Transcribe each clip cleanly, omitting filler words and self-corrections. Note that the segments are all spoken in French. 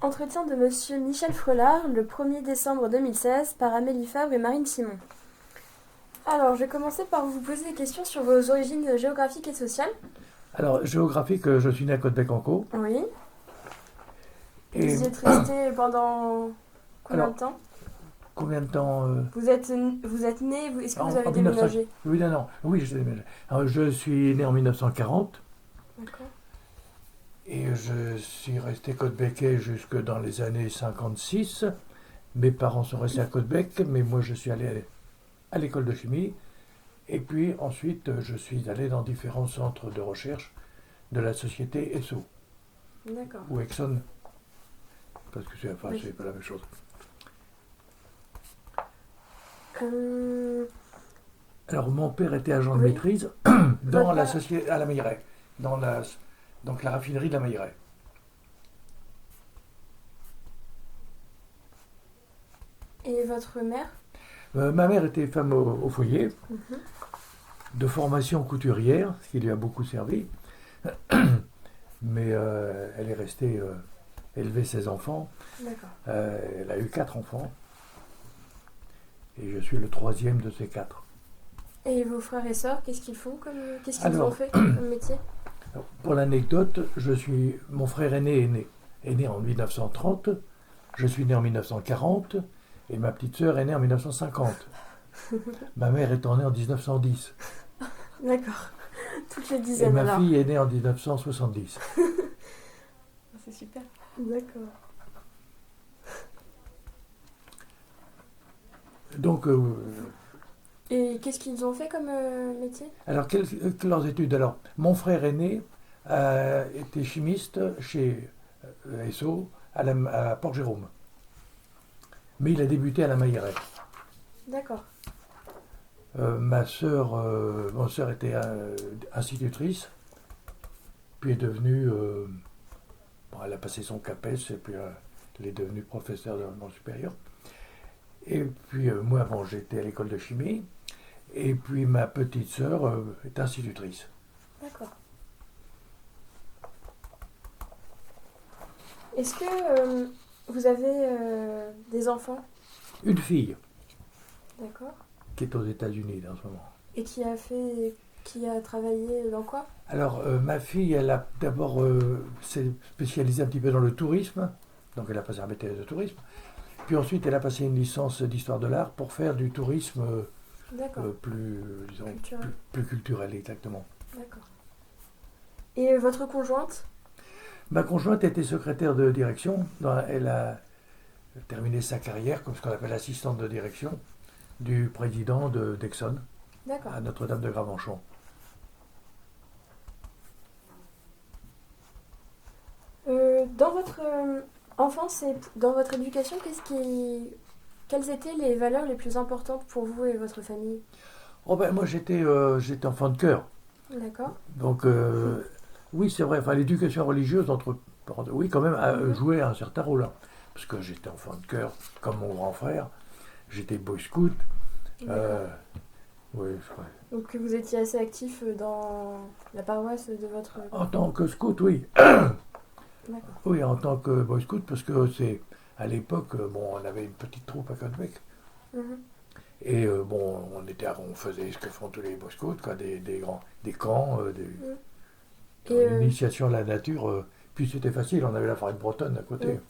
Entretien de Monsieur Michel Frelard, le 1er décembre 2016, par Amélie Fabre et Marine Simon. Alors, je vais commencer par vous poser des questions sur vos origines géographiques et sociales. Alors, géographique, je suis né à Côte-Bec-en-Caux. Oui. Et Vous y êtes resté pendant combien alors, de temps? combien de temps Vous êtes né, est-ce que vous avez en 1900. déménagé? Oui, non, non. Oui, j'ai déménagé. Alors, je suis né en 1940 D'accord. et je suis resté Côte-Becquais jusque dans les années 56. Mes parents sont restés à Côte-Bec, mais moi, je suis allé à l'école de chimie. Et puis ensuite, je suis allé dans différents centres de recherche de la société Esso D'accord. ou Exxon, parce que Oui. c'est pas la même chose. Euh, Alors, mon père était agent de oui. maîtrise dans Votre la père société à la Meilleraye, donc la raffinerie de la Meilleraye. et votre mère? Ma mère était femme au foyer, Mhm. de formation couturière, ce qui lui a beaucoup servi, mais elle est restée élever ses enfants. D'accord. Elle a eu 4 enfants, et je suis le troisième de ces 4. Et vos frères et sœurs, qu'est-ce qu'ils font qu'est-ce qu'ils ont Alors, fait comme métier? pour l'anecdote, mon frère aîné est né en 1930, je suis né en 1940, et ma petite sœur est née en 1950. Ma mère étant née en 1910. D'accord. Toutes les Et dizaines ma alors. fille est née en 1970. C'est super. D'accord. Donc, Et qu'est-ce qu'ils ont fait comme métier? alors, quelles leurs études? Alors, mon frère aîné était chimiste chez Esso à Port-Jérôme. Mais il a débuté à la Mailleraie. D'accord. Ma sœur était institutrice, puis est devenue, elle a passé son CAPES, et puis elle est devenue professeure d'enseignement supérieur. Et puis moi, bon, j'étais à l'école de chimie, et puis ma petite sœur est institutrice. D'accord. Est-ce que vous avez des enfants? Une fille D'accord. qui est aux États-Unis en ce moment. Et qui a travaillé dans quoi? Alors, ma fille, elle a d'abord s'est spécialisée un petit peu dans le tourisme, donc elle a passé un BTS de tourisme. Puis ensuite, elle a passé une licence d'histoire de l'art pour faire du tourisme D'accord. plus, disons, Culturel. plus culturel, exactement. D'accord. Et votre conjointe? Ma conjointe était secrétaire de direction. Elle a terminé sa carrière comme ce qu'on appelle assistante de direction du président d'Exxon D'accord. à Notre-Dame de Gravenchon. Dans votre enfance et dans votre éducation, quelles étaient les valeurs les plus importantes pour vous et votre famille? Oh ben, moi, j'étais enfant de cœur. D'accord. Donc, oui, c'est vrai. Enfin, l'éducation religieuse, oui, quand même, a Mhm. joué un certain rôle, hein. Parce que j'étais enfant de cœur, comme mon grand frère. J'étais boy scout. D'accord. Euh, oui, ouais. Donc vous étiez assez actif dans la paroisse de votre... En tant que scout, oui. D'accord. Oui, en tant que boy scout, parce que c'est à l'époque, bon, on avait une petite troupe à Côte-Bec. Mhm. Et bon, on faisait ce que font tous les boy scouts, quoi, des camps, Mhm. Et, une initiation à la nature. Puis c'était facile, on avait la forêt bretonne à côté. mhm.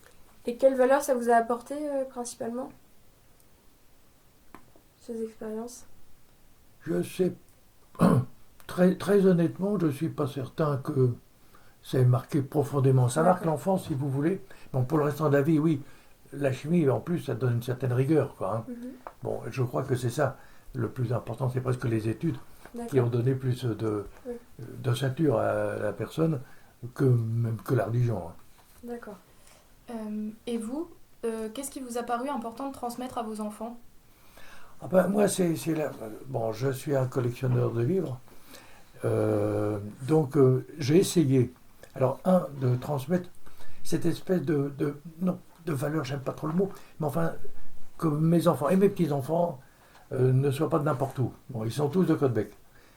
Et quelles valeurs ça vous a apporté principalement, ces expériences? Je sais, très, très honnêtement, je ne suis pas certain que ça ait marqué profondément. Ça marque D'accord. l'enfance, si vous voulez. Bon, pour le restant de la vie, oui. La chimie, en plus, ça donne une certaine rigueur, quoi, hein. Mhm. Bon, je crois que c'est ça. Le plus important, c'est presque les études qui ont D'accord. donné plus Oui. d'ossature à la personne même que la religion, hein. D'accord. Et vous, qu'est-ce qui vous a paru important de transmettre à vos enfants? Ah ben, moi, bon, je suis un collectionneur de livres, donc j'ai essayé, alors, de transmettre cette espèce non, de valeur, j'aime pas trop le mot, mais enfin, que mes enfants et mes petits-enfants ne soient pas de n'importe où. Bon, ils sont tous de Côte-Bec.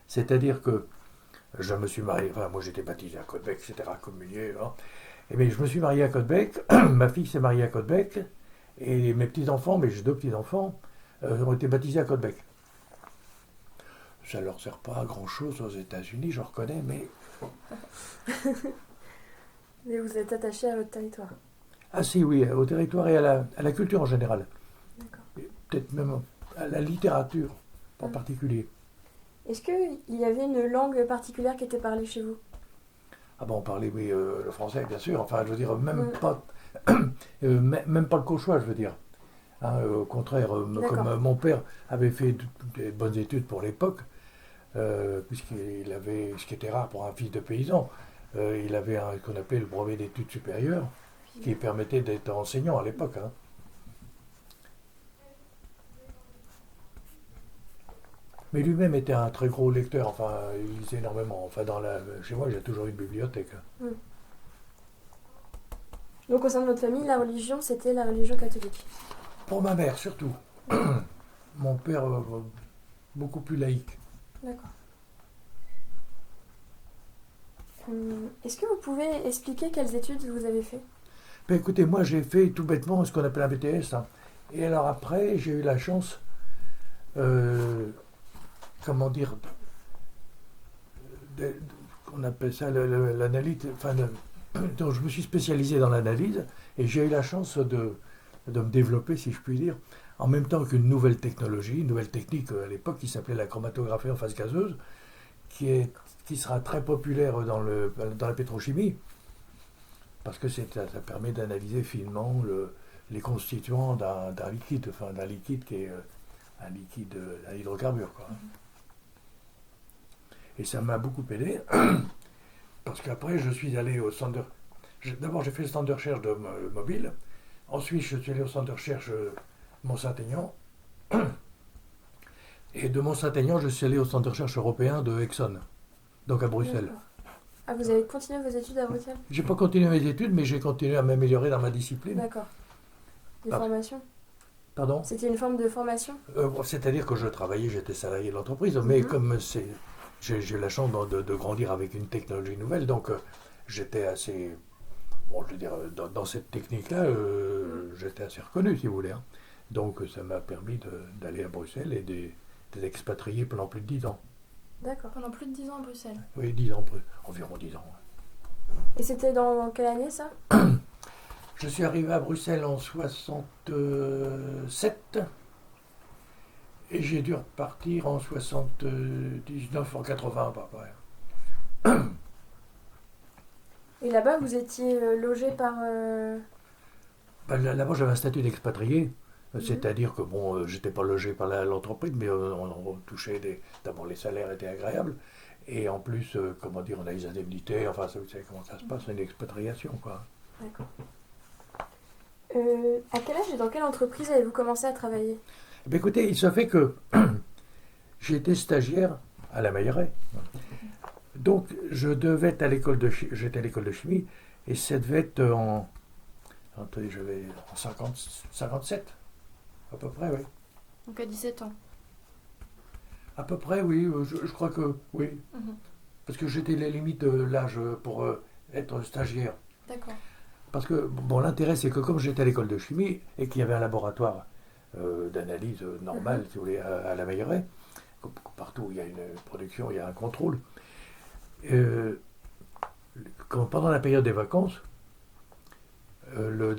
C'est-à-dire que je me suis marié, enfin, moi j'étais baptisé à Côte-Bec, etc., communié, hein. Et bien, je me suis marié à Caudebec, ma fille s'est mariée à Caudebec, et mes petits-enfants, mais j'ai deux petits-enfants, ont été baptisés à Caudebec. Ça ne leur sert pas à grand-chose aux États-Unis, je reconnais, mais... Mais vous êtes attaché à votre territoire. Ah si, oui, au territoire et à la culture en général. D'accord. Et peut-être même à la littérature en particulier. Est-ce qu'il y avait une langue particulière qui était parlée chez vous? Ah bon, on parlait, oui, le français, bien sûr. Enfin, je veux dire, même Mm. pas... même pas le cauchois, je veux dire. Hein, au contraire, D'accord. comme mon père avait fait des bonnes études pour l'époque, puisqu'il avait, ce qui était rare pour un fils de paysan, il avait ce qu'on appelait le brevet d'études supérieures, qui permettait d'être enseignant à l'époque. Hein. Mais lui-même était un très gros lecteur, enfin, il lisait énormément. Enfin, chez moi, j'ai toujours eu une bibliothèque. Mm. Donc au sein de votre famille, la religion, c'était la religion catholique. Pour ma mère, surtout. Mon père, beaucoup plus laïque. D'accord. Est-ce que vous pouvez expliquer quelles études vous avez fait? Ben, écoutez, moi, j'ai fait tout bêtement ce qu'on appelle un BTS. Hein. Et alors après, j'ai eu la chance, comment dire, on appelle ça l'analyse, enfin, donc je me suis spécialisé dans l'analyse et j'ai eu la chance de me développer, si je puis dire, en même temps qu'une nouvelle technologie, une nouvelle technique à l'époque qui s'appelait la chromatographie en phase gazeuse, qui sera très populaire dans la pétrochimie, parce que ça permet d'analyser finement les constituants d'un liquide, enfin d'un liquide qui est un hydrocarbure. Quoi. Et ça m'a beaucoup aidé, parce qu'après je suis allé au centre d'abord j'ai fait le centre de recherche de mobile, ensuite je suis allé au centre de recherche Mont-Saint-Aignan, et de Mont-Saint-Aignan je suis allé au centre de recherche européen de Exxon, donc à Bruxelles. D'accord. Ah, vous avez continué vos études à Bruxelles? J'ai pas continué mes études, mais j'ai continué à m'améliorer dans ma discipline. D'accord. Des Pardon. formations? Pardon. C'était une forme de formation? C'est-à-dire que je travaillais, j'étais salarié de l'entreprise, mais comme j'ai eu la chance de grandir avec une technologie nouvelle, donc j'étais assez, bon, je veux dire, dans cette technique-là, j'étais assez reconnu, si vous voulez. Hein. Donc ça m'a permis d'aller à Bruxelles et d'être expatrié pendant plus de 10 ans. D'accord. Pendant plus de 10 ans à Bruxelles. Oui, 10 ans, environ 10 ans. Et c'était dans quelle année ça? Je suis arrivé à Bruxelles en 67 et j'ai dû repartir en 79, en 80 à peu près. Et là-bas, vous étiez logé par... Là-bas, j'avais un statut d'expatrié, c'est-à-dire que bon, j'étais pas logé par l'entreprise, mais on touchait d'abord les salaires étaient agréables, et en plus, comment dire, on a les indemnités, enfin, vous savez comment ça se passe, une expatriation, quoi. D'accord. À quel âge et dans quelle entreprise avez-vous commencé à travailler? Ben, écoutez, il se fait que j'ai été stagiaire à la Mailleret. Donc, je devais être j'étais à l'école de chimie, et ça devait être en 57, à peu près, oui. Donc à 17 ans. À peu près, oui, je crois que oui. Mhm. Parce que j'étais les limites de l'âge pour être stagiaire. D'accord. Parce que, bon, l'intérêt, c'est que comme j'étais à l'école de chimie et qu'il y avait un laboratoire d'analyse normal, si vous voulez, à la Mailleret, partout où il y a une production, il y a un contrôle. Pendant la période des vacances, le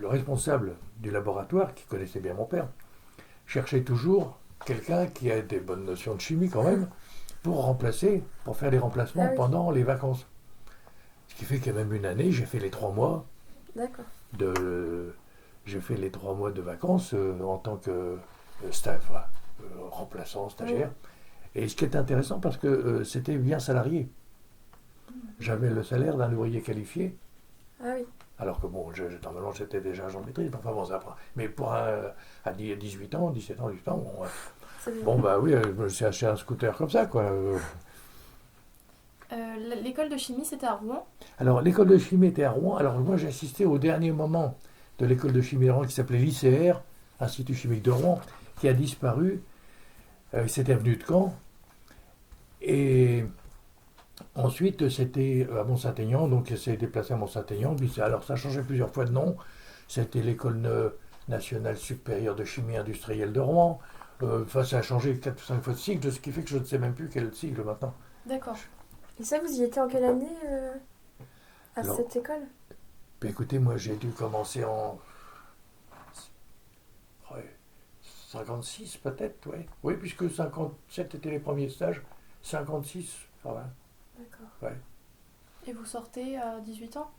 responsable du laboratoire, qui connaissait bien mon père, cherchait toujours quelqu'un qui a des bonnes notions de chimie quand même, pour faire des remplacements pendant les vacances. Ce qui fait qu'il y a même une année, j'ai fait les 3 mois. D'accord. J'ai fait les 3 mois de vacances en tant que remplaçant, stagiaire. Et ce qui est intéressant, parce que c'était bien salarié. J'avais le salaire d'un ouvrier qualifié. Ah oui. Alors que bon, normalement j'étais déjà agent de maîtrise, enfin bon, ça apprend. Mais pour à 18 ans, 17 ans, 18 ans, bon bah oui, je me suis acheté un scooter comme ça, quoi. L'école de chimie, c'était à Rouen. Alors, l'école de chimie était à Rouen. Alors, moi, j'ai assisté au dernier moment de l'école de chimie de Rouen qui s'appelait l'ICR, Institut chimique de Rouen, qui a disparu. C'était avenue de Caen. Et Ensuite, c'était à Mont-Saint-Aignan, donc il s'est déplacé à Mont-Saint-Aignan. Alors, ça a changé plusieurs fois de nom. C'était l'École nationale supérieure de chimie industrielle de Rouen. Enfin, ça a changé 4 ou 5 fois de cycle, ce qui fait que je ne sais même plus quel cycle maintenant. D'accord. Et ça, vous y étiez en quelle année à Alors, cette école? Ben, écoutez, moi, j'ai dû commencer en 56 peut-être, ouais. Oui, puisque 57 étaient les premiers stages, 56, enfin, D'accord. ouais. Et vous sortez à 18 ans?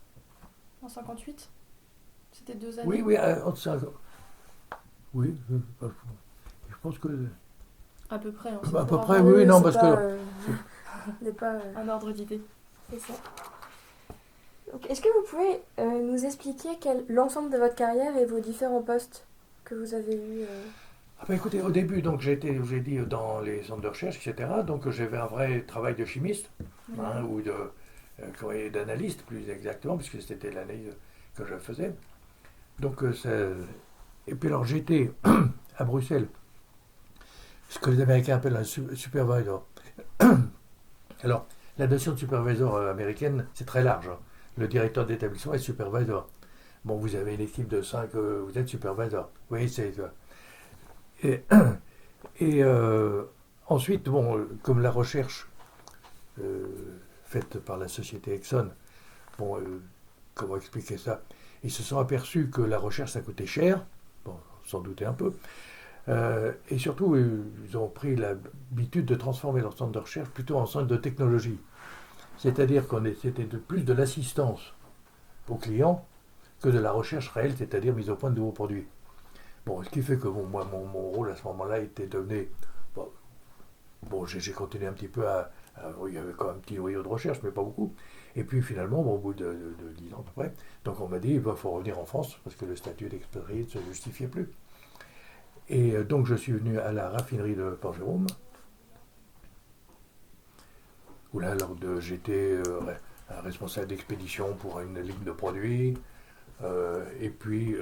En 58? C'était 2 années? Oui, oui, oui, je pense que... À peu près. Hein, À peu pour près, avoir oui, non, c'est parce pas, que... n'est pas, un ordre d'idée. c'est ça. Donc, est-ce que vous pouvez nous expliquer l'ensemble de votre carrière et vos différents postes que vous avez eus Ah ben, écoutez, au début, donc, j'ai été, je vous ai dit, dans les centres de recherche, etc. Donc j'avais un vrai travail de chimiste, hein, ou d'analyste, plus exactement, puisque c'était l'analyse que je faisais. Donc, et puis alors, j'étais à Bruxelles, ce que les Américains appellent un supervisor. Alors, la notion de supervisor américaine, c'est très large, hein. Le directeur d'établissement est supervisor. Bon, vous avez une équipe de 5, vous êtes supervisor. Oui, c'est... Et, ensuite, bon, comme la recherche faite par la société Exxon, bon, comment expliquer ça? Ils se sont aperçus que la recherche, ça coûtait cher, bon, sans douter un peu, et surtout, ils ont pris l'habitude de transformer leur centre de recherche plutôt en centre de technologie. C'est-à-dire c'était plus de l'assistance aux clients que de la recherche réelle, c'est-à-dire mise au point de nouveaux produits. Bon, ce qui fait que bon, moi, mon rôle à ce moment-là était de donner... Bon, j'ai continué un petit peu il y avait quand même un petit noyau de recherche, mais pas beaucoup. Et puis finalement, bon, au bout de 10 ans à peu près, donc on m'a dit, il faut revenir en France, parce que le statut d'expatrié ne se justifiait plus. Et donc je suis venu à la raffinerie de Port-Jérôme, où là, j'étais responsable d'expédition pour une ligne de produits, et puis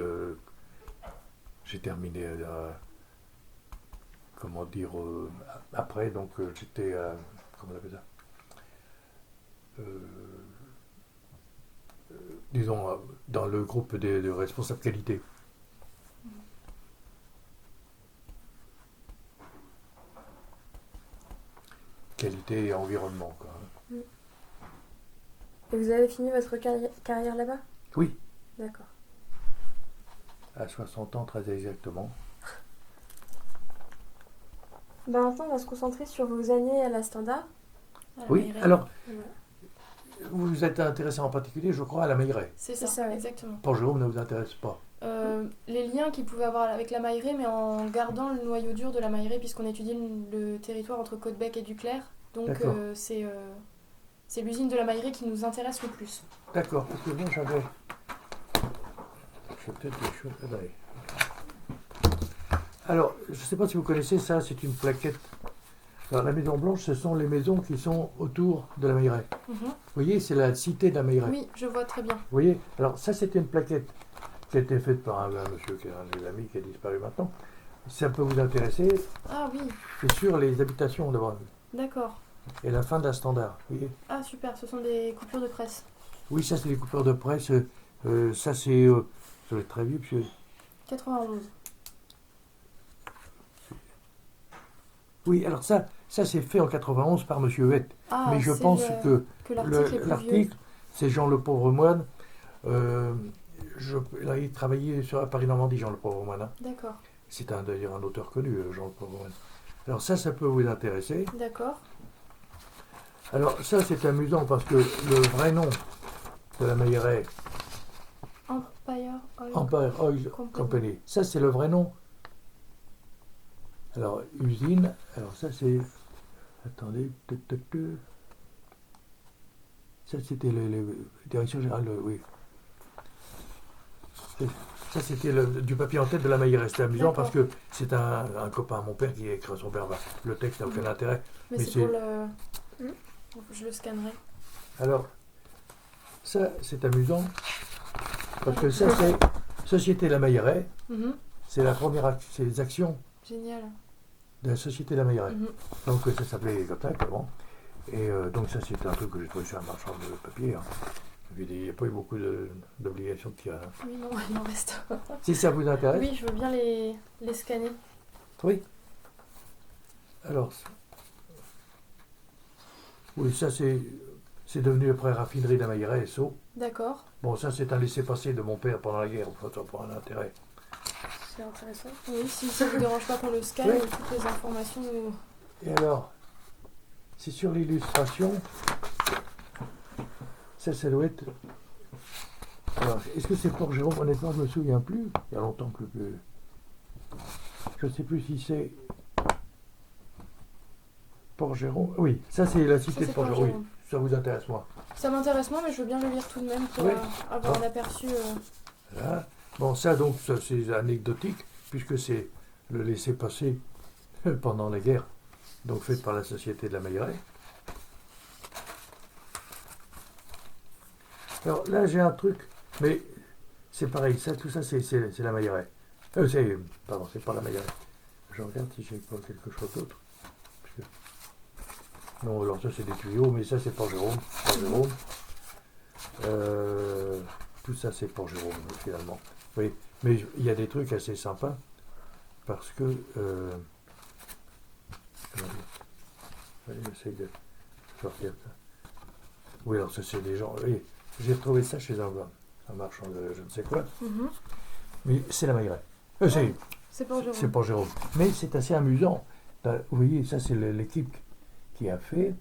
j'ai terminé, comment dire, après, donc j'étais, comment on appelle ça, disons, dans le groupe de responsables qualité. Qualité et environnement, quoi. Et vous avez fini votre carrière là-bas? Oui, D'accord. à 60 ans très exactement. Ben, maintenant, on va se concentrer sur vos années à la Standard. Oui, alors, Voilà. vous êtes intéressé en particulier, je crois, à la Mailleraie. C'est C'est ça, ça, ouais. exactement. Port-Jérôme ne vous intéresse pas. Les liens qu'ils pouvaient avoir avec la Mailleraie, mais en gardant le noyau dur de la Mailleraie, puisqu'on étudie le territoire entre Côte-Bec et Duclair. Donc c'est l'usine de la Mailleraie qui nous intéresse le plus. D'accord, parce que moi j'avais... Je vais peut-être des choses... Attendez. Alors, je ne sais pas si vous connaissez ça, c'est une plaquette. Alors, la Maison Blanche, ce sont les maisons qui sont autour de la Mailleraie. Vous voyez, c'est la cité de la Mailleraie. Oui, je vois très bien. Vous voyez, alors ça c'était une plaquette qui a été faite par un monsieur qui est un de mes amis qui a disparu maintenant. Si ça peut vous intéresser, Ah oui, c'est sur les habitations devant d'accord. et la fin de la Standard. Vous voyez. Ah super, ce sont des coupures de presse. Oui, ça c'est les coupures de presse. Ça c'est... ça va être très vieux, parce que... 91. Oui, alors ça c'est fait en 91 par monsieur Huette. Ah, Mais je pense que l'article est plus vieux. l'article, c'est Jean le Pauvre Moine. Là, il travaillait à Paris-Normandie, Jean le Pauvre Moine. Hein. D'accord, C'est d'ailleurs un auteur connu, Jean le Pauvre Moine. Alors ça peut vous intéresser. d'accord. Alors ça, c'est amusant parce que le vrai nom de la Mailleraie, Empire Oil Empire Oil Company, ça c'est le vrai nom. Alors, usine, alors ça c'est... Attendez, ça c'était la direction générale, oui. Ça c'était du papier en tête de la Mailleraie. C'était amusant parce que c'est un copain à mon père qui a écrit à son père. Le texte n'a aucun intérêt. Mais c'est pour le... Je le scannerai. Alors, ça c'est amusant parce que ça c'est Société La Mailleraie. C'est la première c'est les actions Génial. de la Société La Mailleraie. Donc ça s'appelait comme ça, comment. Et donc ça, c'est un truc que j'ai trouvé sur un marchand de papier. Hein. Il n'y a pas eu beaucoup d'obligations de tirage. Oui, non, il en reste. Si ça vous intéresse. Oui, je veux bien les scanner. Oui. Alors, oui, ça c'est devenu après raffinerie d'Amaïret et Sceaux. D'accord. Bon, ça c'est un laissez-passer de mon père pendant la guerre, enfin, ça prend un intérêt. C'est intéressant. Oui, si ça vous dérange pas qu'on le scanne, Oui. toutes les informations. Et alors, c'est sur l'illustration, ça doit être... Alors, est-ce que c'est Port Jérôme? Honnêtement, je ne me souviens plus. Il y a longtemps que je ne sais plus si c'est Port Jérôme. Oui, ça c'est la cité de Port Jérôme. Oui, ça vous intéresse, moi. Ça m'intéresse moins, mais je veux bien le lire tout de même pour Oui. avoir Bon. un aperçu. Voilà. Bon, ça donc, ça, c'est anecdotique, puisque c'est le laisser-passer pendant la guerre, donc fait par la Société de la Mailleraie. Alors là, j'ai un truc, mais c'est pareil, ça, tout ça, c'est la Mailleraie. Pardon, c'est pas la Mailleraie. Je regarde si j'ai pas quelque chose d'autre. Non, alors ça, c'est des tuyaux, mais ça, c'est Port Jérôme. Port Jérôme. Tout ça, c'est Port Jérôme, finalement. Oui, mais il y a des trucs assez sympas, parce que... j'essaie de sortir ça. Oui, alors ça, c'est des gens... Oui, j'ai retrouvé ça chez un marchand de je ne sais quoi, mais c'est la Mailleraie. C'est Port Jérôme. C'est Port Jérôme. Mais c'est assez amusant. Vous voyez, ça, c'est l'équipe qui a fait.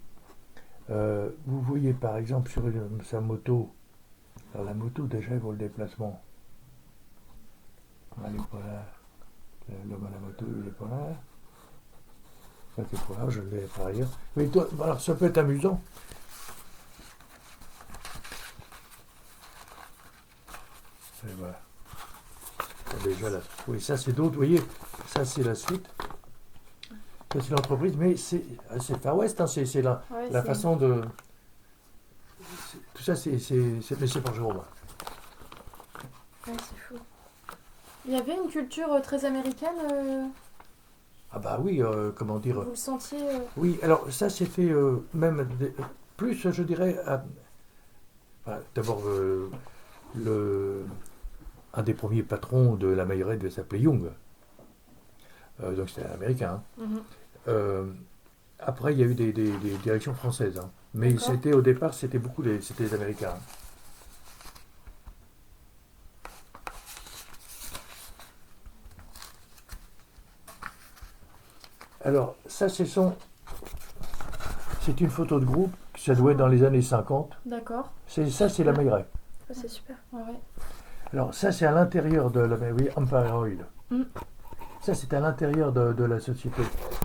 Vous voyez, par exemple, sur sa moto... Alors, la moto, déjà, il vaut le déplacement. Elle n'est pas là. L'homme à la moto, il n'est pas là. Ça, c'est pas là, je l'ai par ailleurs. Mais toi, alors, ça peut être amusant. Et voilà. Déjà là. Oui, ça c'est d'autres, vous voyez, ça c'est la suite. Ça c'est l'entreprise, mais c'est Far West, hein, c'est la façon de... Tout ça, mais c'est pour Jérôme. Ouais, c'est fou. Il y avait une culture très américaine. Ah bah oui, comment dire... Vous le sentiez Oui, alors ça c'était même plus, je dirais, d'abord un des premiers patrons de la Mailleraie s'appelait Young. Donc c'était un américain. Hein. Après, il y a eu des directions françaises. Hein. Mais au départ, c'était c'était les Américains. Hein. Alors, ça, c'est une photo de groupe, ça doit être dans les années 50. D'accord. Ça, c'est la Mailleraie. Ah, c'est super. Ouais. Alors, ça, c'est à l'intérieur de la Mailleraie, Empire Oil. Ça, c'est à l'intérieur de la société.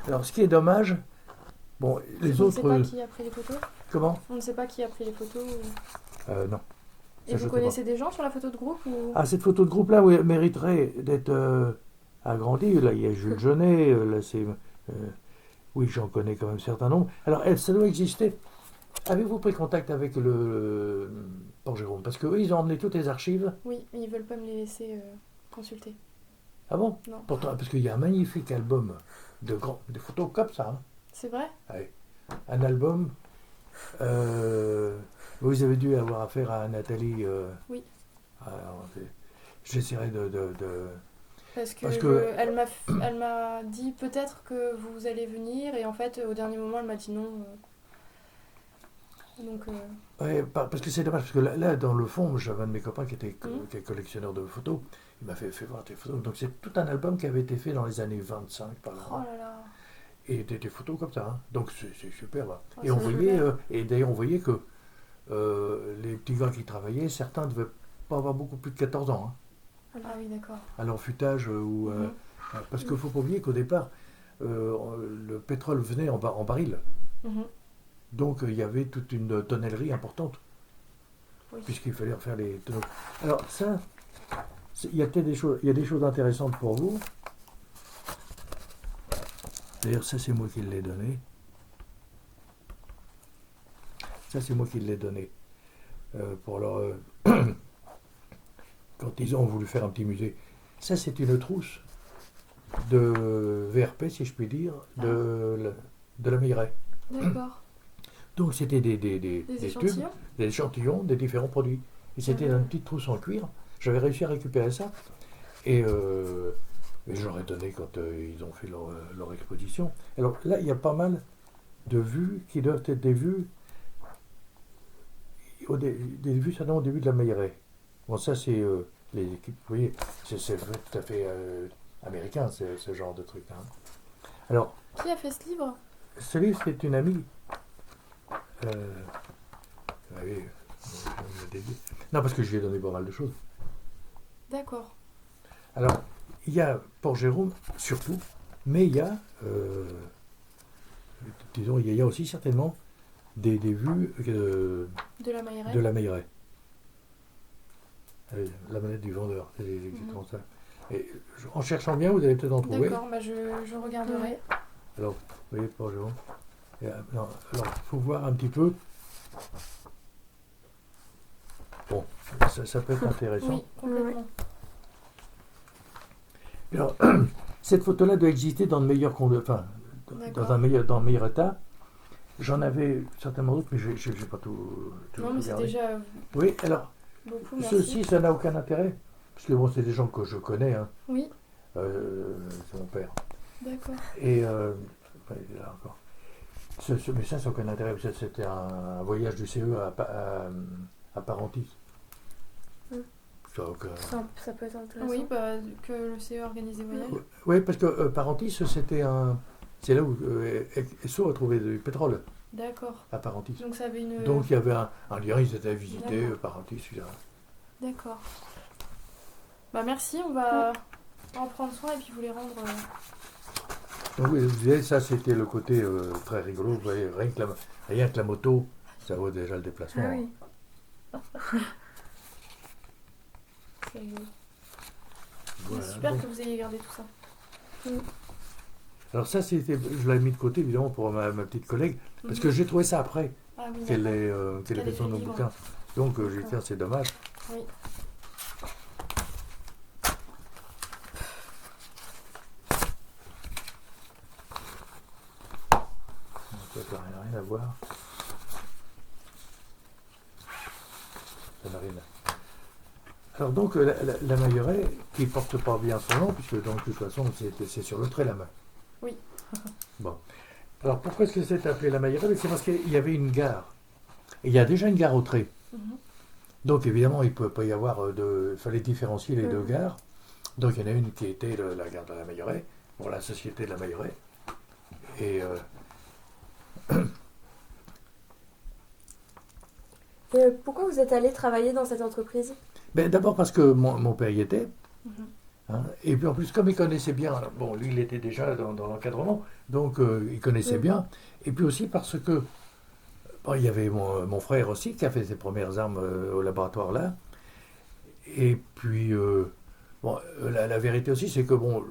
Alors, ce qui est dommage, bon, les autres... On ne sait pas qui a pris les photos? Comment? On ne sait pas qui a pris les photos Non. Et vous connaissez des gens sur la photo de groupe ou... Ah, cette photo de groupe-là, oui, mériterait d'être agrandie. Là, il y a Jules Jeunet, là, c'est... oui, j'en connais quand même un certain nombre. Alors, ça doit exister. Avez-vous pris contact avec le Port Jérôme? Parce qu'eux, ils ont emmené toutes les archives. Oui, mais ils ne veulent pas me les laisser consulter. Ah bon? Non. Pourtant, parce qu'il y a un magnifique album de photos comme ça. Hein. C'est vrai? Oui. Un album. Vous avez dû avoir affaire à Nathalie. Oui. J'essaierai de... Parce que elle m'a dit peut-être que vous allez venir et en fait au dernier moment elle m'a dit non. Donc. Ouais, parce que c'est dommage parce que là dans le fond j'avais un de mes copains qui était collectionneur de photos. Il m'a fait voir des photos. Donc c'est tout un album qui avait été fait dans les années 25 par là. Oh là là. Et des photos comme ça. Hein. Donc c'est super. Hein. Oh, et on voyait et d'ailleurs on voyait que les petits gars qui travaillaient, certains ne devaient pas avoir beaucoup plus de 14 ans. Hein. Ah oui, d'accord. À l'enfûtage parce qu'il ne faut pas oublier qu'au départ le pétrole venait en baril. Donc il y avait toute une tonnellerie importante puisqu'il fallait refaire les tonneaux. Alors ça, il y a des choses intéressantes pour vous. D'ailleurs ça c'est moi qui l'ai donné. Ça c'est moi qui l'ai donné pour leur quand ils ont voulu faire un petit musée. Ça, c'est une trousse de VRP, si je puis dire, de la Mailleraie. D'accord. Donc c'était des Des tubes, échantillons? des échantillons des différents produits. Et c'était dans une petite trousse en cuir. J'avais réussi à récupérer ça. Et je leur ai donné quand ils ont fait leur exposition. Alors là, il y a pas mal de vues qui doivent être des vues, des vues seulement au début de la Mailleraie. Bon, ça, c'est les équipes, vous voyez, c'est tout à fait américain, ce genre de truc. Hein. Alors, Qui a fait ce livre? ce livre, c'est une amie. Oui, non, parce que je lui ai donné pas mal de choses. D'accord. Alors, il y a Port Jérôme, surtout, mais il y a, disons, il y a aussi certainement des vues De la Mailleraie? de la Mailleraie. La manette du vendeur, c'est exactement ça. Et en cherchant bien, vous allez peut-être en trouver. D'accord, bah je regarderai. Alors, vous voyez, Port Jérôme. Alors, il faut voir un petit peu. Bon, ça peut être intéressant. Oui, complètement. Alors, cette photo-là doit exister dans le meilleur enfin, dans le meilleur état. J'en avais certainement d'autres, mais je n'ai pas tout Non, mais c'est regardé. déjà Oui, alors, beaucoup, merci. ceci, ça n'a aucun intérêt. Parce que bon, c'est des gens que je connais. Hein. Oui, C'est mon père. d'accord. Et, enfin, il est là encore. Mais ça n'a aucun intérêt. Parce que c'était un voyage du CE à Parentis. Ça a aucun... Ça peut être intéressant. Oui, bah, que le CE organise des voyages. Oui, parce que Parentis, c'était un... C'est là où Esso a trouvé du pétrole, D'accord. à Parentis. Donc ça avait une... Donc il y avait un lien, ils étaient visités, D'accord. Parentis, etc. D'accord. Bah merci, on va en prendre soin et puis vous les rendre... Donc oui, vous voyez, ça c'était le côté très rigolo. Vous voyez, rien que la moto, ça vaut déjà le déplacement. Ah oui. C'est Voilà. super Donc, que vous ayez gardé tout ça. alors ça, c'était, je l'avais mis de côté évidemment pour ma petite collègue, parce que j'ai trouvé ça après Ah oui, qu'elle d'accord. ait Qu'elle ait fait son fait le livre. bouquin. Donc j'ai dit, D'accord. tiens, c'est dommage. Oui. Ça n'a rien à voir. Ça n'a rien à... Alors donc la Mailleraie, qui porte pas bien son nom, puisque donc de toute façon c'est sur le trait la main. Oui. Bon. Alors pourquoi est-ce que c'est appelé la Mailleraie? C'est parce qu'il y avait une gare. Et il y a déjà une gare au trait. Mhm. Donc évidemment il ne pouvait pas y avoir il fallait différencier les deux gares. Donc il y en a une qui était la gare de la Mailleraie, pour la société de la Mailleraie. Et Et pourquoi vous êtes allé travailler dans cette entreprise? ben, d'abord parce que mon père y était. Mhm. Hein, et puis en plus, comme il connaissait bien, alors, bon, lui il était déjà dans l'encadrement, donc il connaissait bien. Et puis aussi parce que bon, il y avait mon frère aussi qui a fait ses premières armes au laboratoire là. Et puis, bon, la vérité aussi, c'est que bon,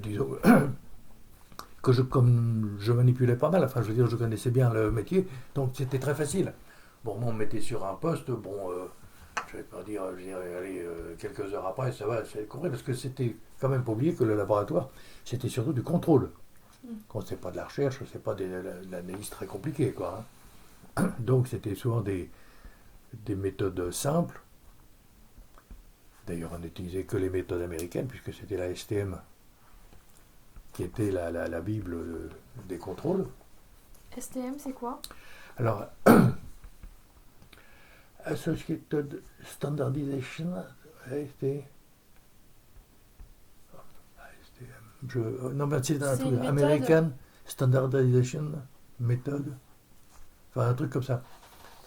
disons, que comme je manipulais pas mal, enfin je veux dire, je connaissais bien le métier, donc c'était très facile. Bon, on me mettait sur un poste, bon, je vais pas dire, je dirais, allez, quelques heures après, ça va, c'est compris, parce que c'était quand même pas oublier que le laboratoire, c'était surtout du contrôle. C'est pas de la recherche, c'est pas de l'analyse très compliquée, quoi. Hein. Donc c'était souvent des méthodes simples. D'ailleurs, on n'utilisait que les méthodes américaines, puisque c'était la STM qui était la Bible des contrôles. STM, c'est quoi? Alors, Associated Standardization, non, mais c'est un C'est truc, une méthode. American Standardization Method, enfin un truc comme ça.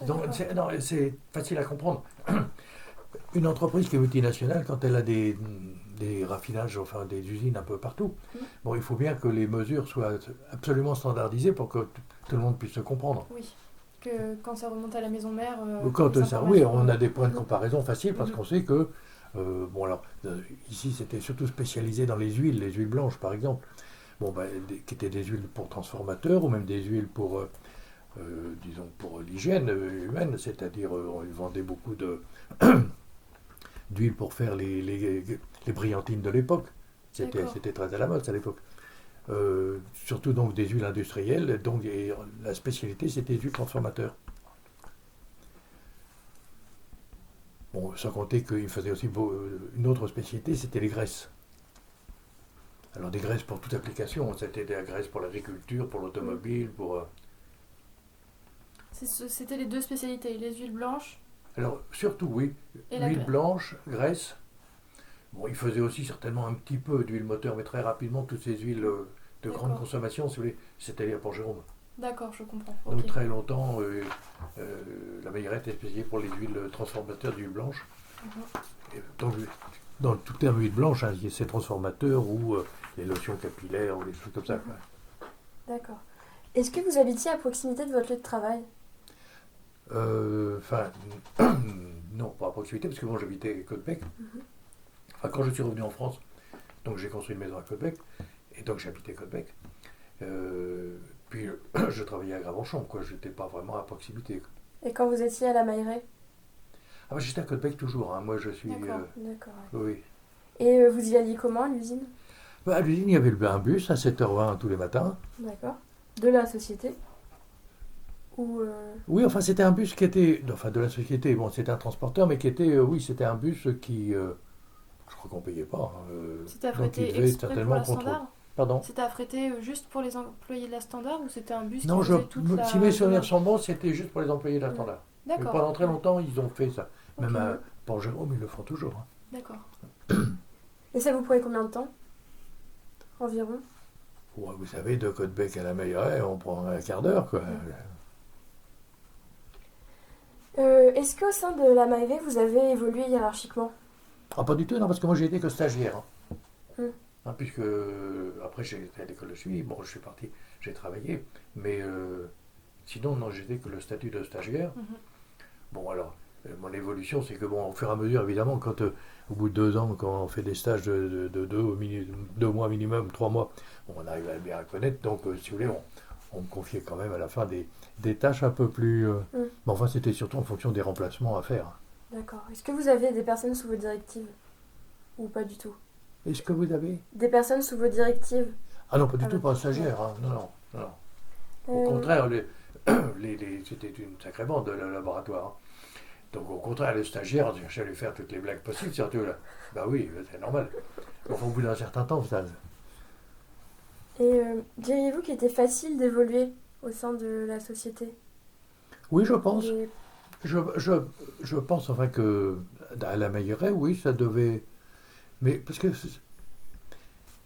Donc, c'est facile à comprendre. Une entreprise qui est multinationale, quand elle a des raffinages, enfin des usines un peu partout, bon, il faut bien que les mesures soient absolument standardisées pour que tout le monde puisse se comprendre. Oui. Que quand ça remonte à la maison mère... Quand les ça, oui, informations, on a des points de comparaison faciles parce Mhm. qu'on sait que, bon alors, ici c'était surtout spécialisé dans les huiles blanches par exemple, bon, ben, qui étaient des huiles pour transformateurs ou même des huiles pour, disons, pour l'hygiène humaine, c'est-à-dire on vendait beaucoup d'huile pour faire les brillantines de l'époque. D'accord. C'était très à la mode à l'époque. surtout donc des huiles industrielles, donc, et la spécialité c'était les huiles transformateurs. Bon, sans compter qu'il faisait aussi une autre spécialité, c'était les graisses. Alors des graisses pour toute application, c'était des graisses pour l'agriculture, pour l'automobile, pour... C'était les deux spécialités, les huiles blanches. Alors surtout oui, Et huile blanche, graisse. Bon, il faisait aussi certainement un petit peu d'huile moteur, mais très rapidement toutes ces huiles de grande consommation, si vous voulez, c'était pour Jérôme. D'accord, je comprends. Donc très longtemps, la Mailleret était spécialisée pour les huiles transformateurs d'huile blanche. Et donc, dans tout terme huile blanche, il y a ces transformateurs ou les lotions capillaires ou des choses comme ça. D'accord. Est-ce que vous habitiez à proximité de votre lieu de travail? Enfin, non, pas à proximité, parce que moi j'habitais à Côte-Bec. Enfin, quand je suis revenu en France, donc j'ai construit une maison à Côte-Bec, et donc j'habitais Côte-Bec. Puis je travaillais à Gravenchon, quoi. J'étais pas vraiment à proximité. Et quand vous étiez à la Mailleret? Ah bah j'étais à Côte-Bec toujours, hein. Moi je suis... D'accord, oui. Et vous y alliez comment à l'usine? Bah, à l'usine, il y avait un bus à 7h20 tous les matins. D'accord. De la société? Ou Oui, enfin c'était un bus qui était... Enfin de la société, bon c'était un transporteur, mais qui était... oui, c'était un bus qui... je crois qu'on payait pas. C'était affrété exprès pour la Standard? Pardon? C'était affrété juste pour les employés de la Standard ou c'était un bus non, qui faisait toute la... si mes souvenirs sont bons, c'était juste pour les employés de la Standard. D'accord. Mais pendant très longtemps, ils ont fait ça. Okay. Même à Port-Jérôme, ils le font toujours. Hein. D'accord. Et ça vous prenait combien de temps? Environ? Ouais, vous savez, de Côte-Bec à la Mailleret, on prend un quart d'heure, quoi. Est-ce qu'au sein de la Mailleret, vous avez évolué hiérarchiquement? Ah, pas du tout, non, parce que moi j'ai été que stagiaire. Mmh. Hein, puisque après j'ai été à l'école de suivi, bon, je suis parti, j'ai travaillé, mais sinon, non, j'étais que le statut de stagiaire. Bon, alors, mon évolution, c'est que, bon, au fur et à mesure, évidemment, quand au bout de 2 ans, quand on fait des stages de 2 mois minimum, 3 mois, bon, on arrive à bien connaître, donc, si vous voulez, on me confiait quand même à la fin des tâches un peu plus... Mais enfin, c'était surtout en fonction des remplacements à faire. D'accord. Est-ce que vous avez des personnes sous vos directives? Ou pas du tout? Est-ce que vous avez... Des personnes sous vos directives? Ah non, pas du tout, pas un stagiaire, hein. Non. Au contraire, c'était une sacrée bande de laboratoire. Hein. Donc au contraire, les stagiaires, on cherchait à lui faire toutes les blagues possibles, surtout là. Bah oui, c'est normal. Enfin, au bout d'un certain temps, ça... Et diriez-vous qu'il était facile d'évoluer au sein de la société? Oui, je pense. Je pense enfin que à la Mailleret, oui, ça devait... Mais parce que,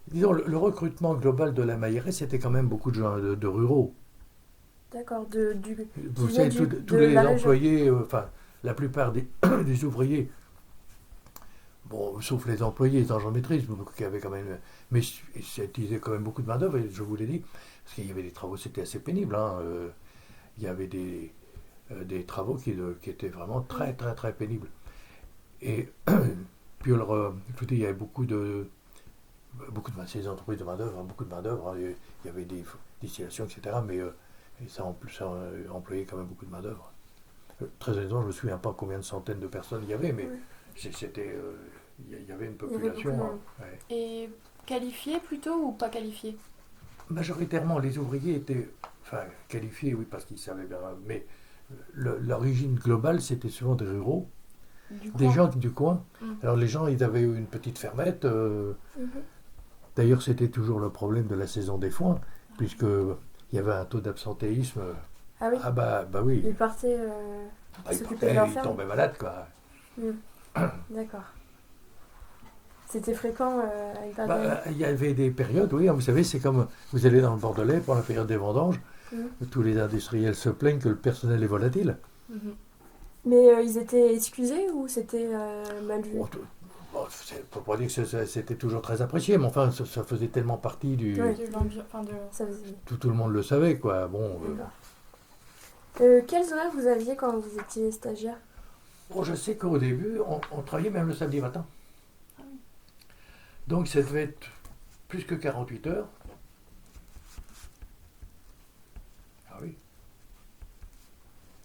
disons, le recrutement global de la Mailleret, c'était quand même beaucoup de gens de ruraux. D'accord, vous savez, tous les employés, enfin, la plupart des ouvriers, bon, sauf les employés, les agents de maîtrise, qui avaient quand même... Mais ils utilisaient quand même beaucoup de main-d'œuvre, je vous l'ai dit, parce qu'il y avait des travaux, c'était assez pénible. Hein, il y avait des travaux qui étaient vraiment très, très, très pénibles. Et puis, alors, je vous dis, il y avait beaucoup de ces entreprises de main-d'œuvre, hein, beaucoup de main-d'œuvre. Hein, il y avait des distillations, etc. Mais ça employait quand même beaucoup de main-d'œuvre. Très honnêtement, je ne me souviens pas combien de centaines de personnes il y avait, mais c'était. Il y avait une population. Ouais. Et qualifiés plutôt ou pas qualifiés? Majoritairement, les ouvriers étaient qualifiés, oui, parce qu'ils savaient bien. Mais l'origine globale, c'était souvent des ruraux, des gens du coin. Alors les gens, ils avaient une petite fermette. D'ailleurs, c'était toujours le problème de la saison des foins, puisqu'il y avait un taux d'absentéisme. Ah oui. Ah bah oui. Ils partaient s'occuper de leur ferme. Ils tombaient malades, quoi. D'accord. C'était fréquent à une période? Il y avait des périodes, oui, vous savez, c'est comme vous allez dans le Bordelais pour la période des vendanges, tous les industriels se plaignent que le personnel est volatile. Mais ils étaient excusés ou c'était mal vu? C'est pas dire que c'était toujours très apprécié, mais enfin, ça faisait tellement partie du... Tout le monde le savait, quoi. Bon, quels horaires vous aviez quand vous étiez stagiaire? Je sais qu'au début, on travaillait même le samedi matin. Donc ça devait être plus que 48 heures. Ah oui.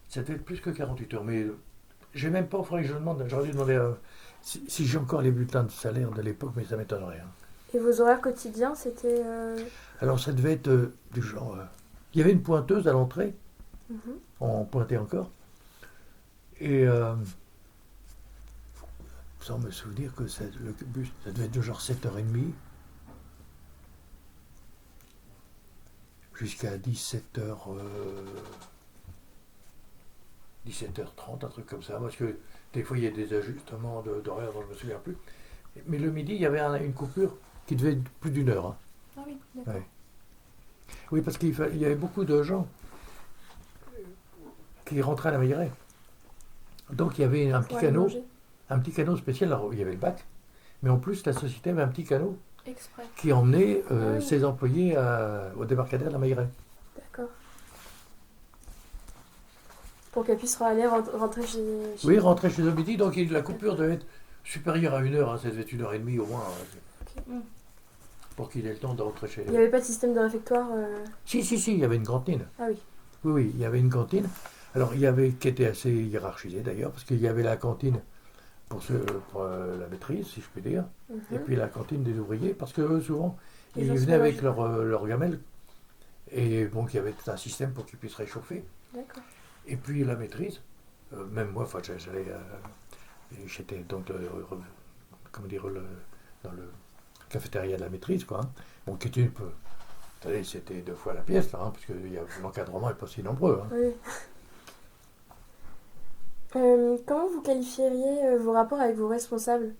Ça devait être plus que 48 heures. Mais j'ai même pas, il faudrait que je demande, j'aurais dû demander si j'ai encore les bulletins de salaire de l'époque, mais ça m'étonnerait. Hein. Et vos horaires quotidiens, c'était... Alors ça devait être du genre... il y avait une pointeuse à l'entrée, on pointait encore, et sans me souvenir que le bus, ça devait être de genre 7h30 jusqu'à 17h30, un truc comme ça, parce que des fois il y a des ajustements d'horaire dont je ne me souviens plus. Mais le midi, il y avait une coupure qui devait être plus d'1 heure. Hein. Ah oui, d'accord. Ouais. Oui, parce qu'il y avait beaucoup de gens qui rentraient à la Mailleraie. Donc il y avait un petit canot spécial. Alors, il y avait le bac, mais en plus la société avait un petit canot Exprès. qui emmenait ses employés au débarcadère de la Mailleraie. D'accord. Pour qu'elle puisse rentrer chez... Oui, rentrer chez eux midi, donc la coupure devait être supérieure à 1 heure, hein, ça devait être 1h30 au moins. Okay. Pour qu'il ait le temps de rentrer chez eux. Il n'y avait pas de système de réfectoire Si, il y avait une cantine. Ah oui. Oui, il y avait une cantine. Alors, il y avait, qui était assez hiérarchisée d'ailleurs, parce qu'il y avait la cantine pour la maîtrise, si je puis dire, et puis la cantine des ouvriers, parce que eux, souvent, ils venaient avec leur gamelle, et donc il y avait tout un système pour qu'ils puissent réchauffer. D'accord. Et puis la maîtrise, même moi, j'étais donc, dans le cafétéria de la maîtrise, quoi. Hein. Bon, qui était vous savez, c'était 2 fois la pièce, là, hein, parce que l'encadrement n'est pas si nombreux. Hein. Oui. Comment vous qualifieriez vos rapports avec vos responsables?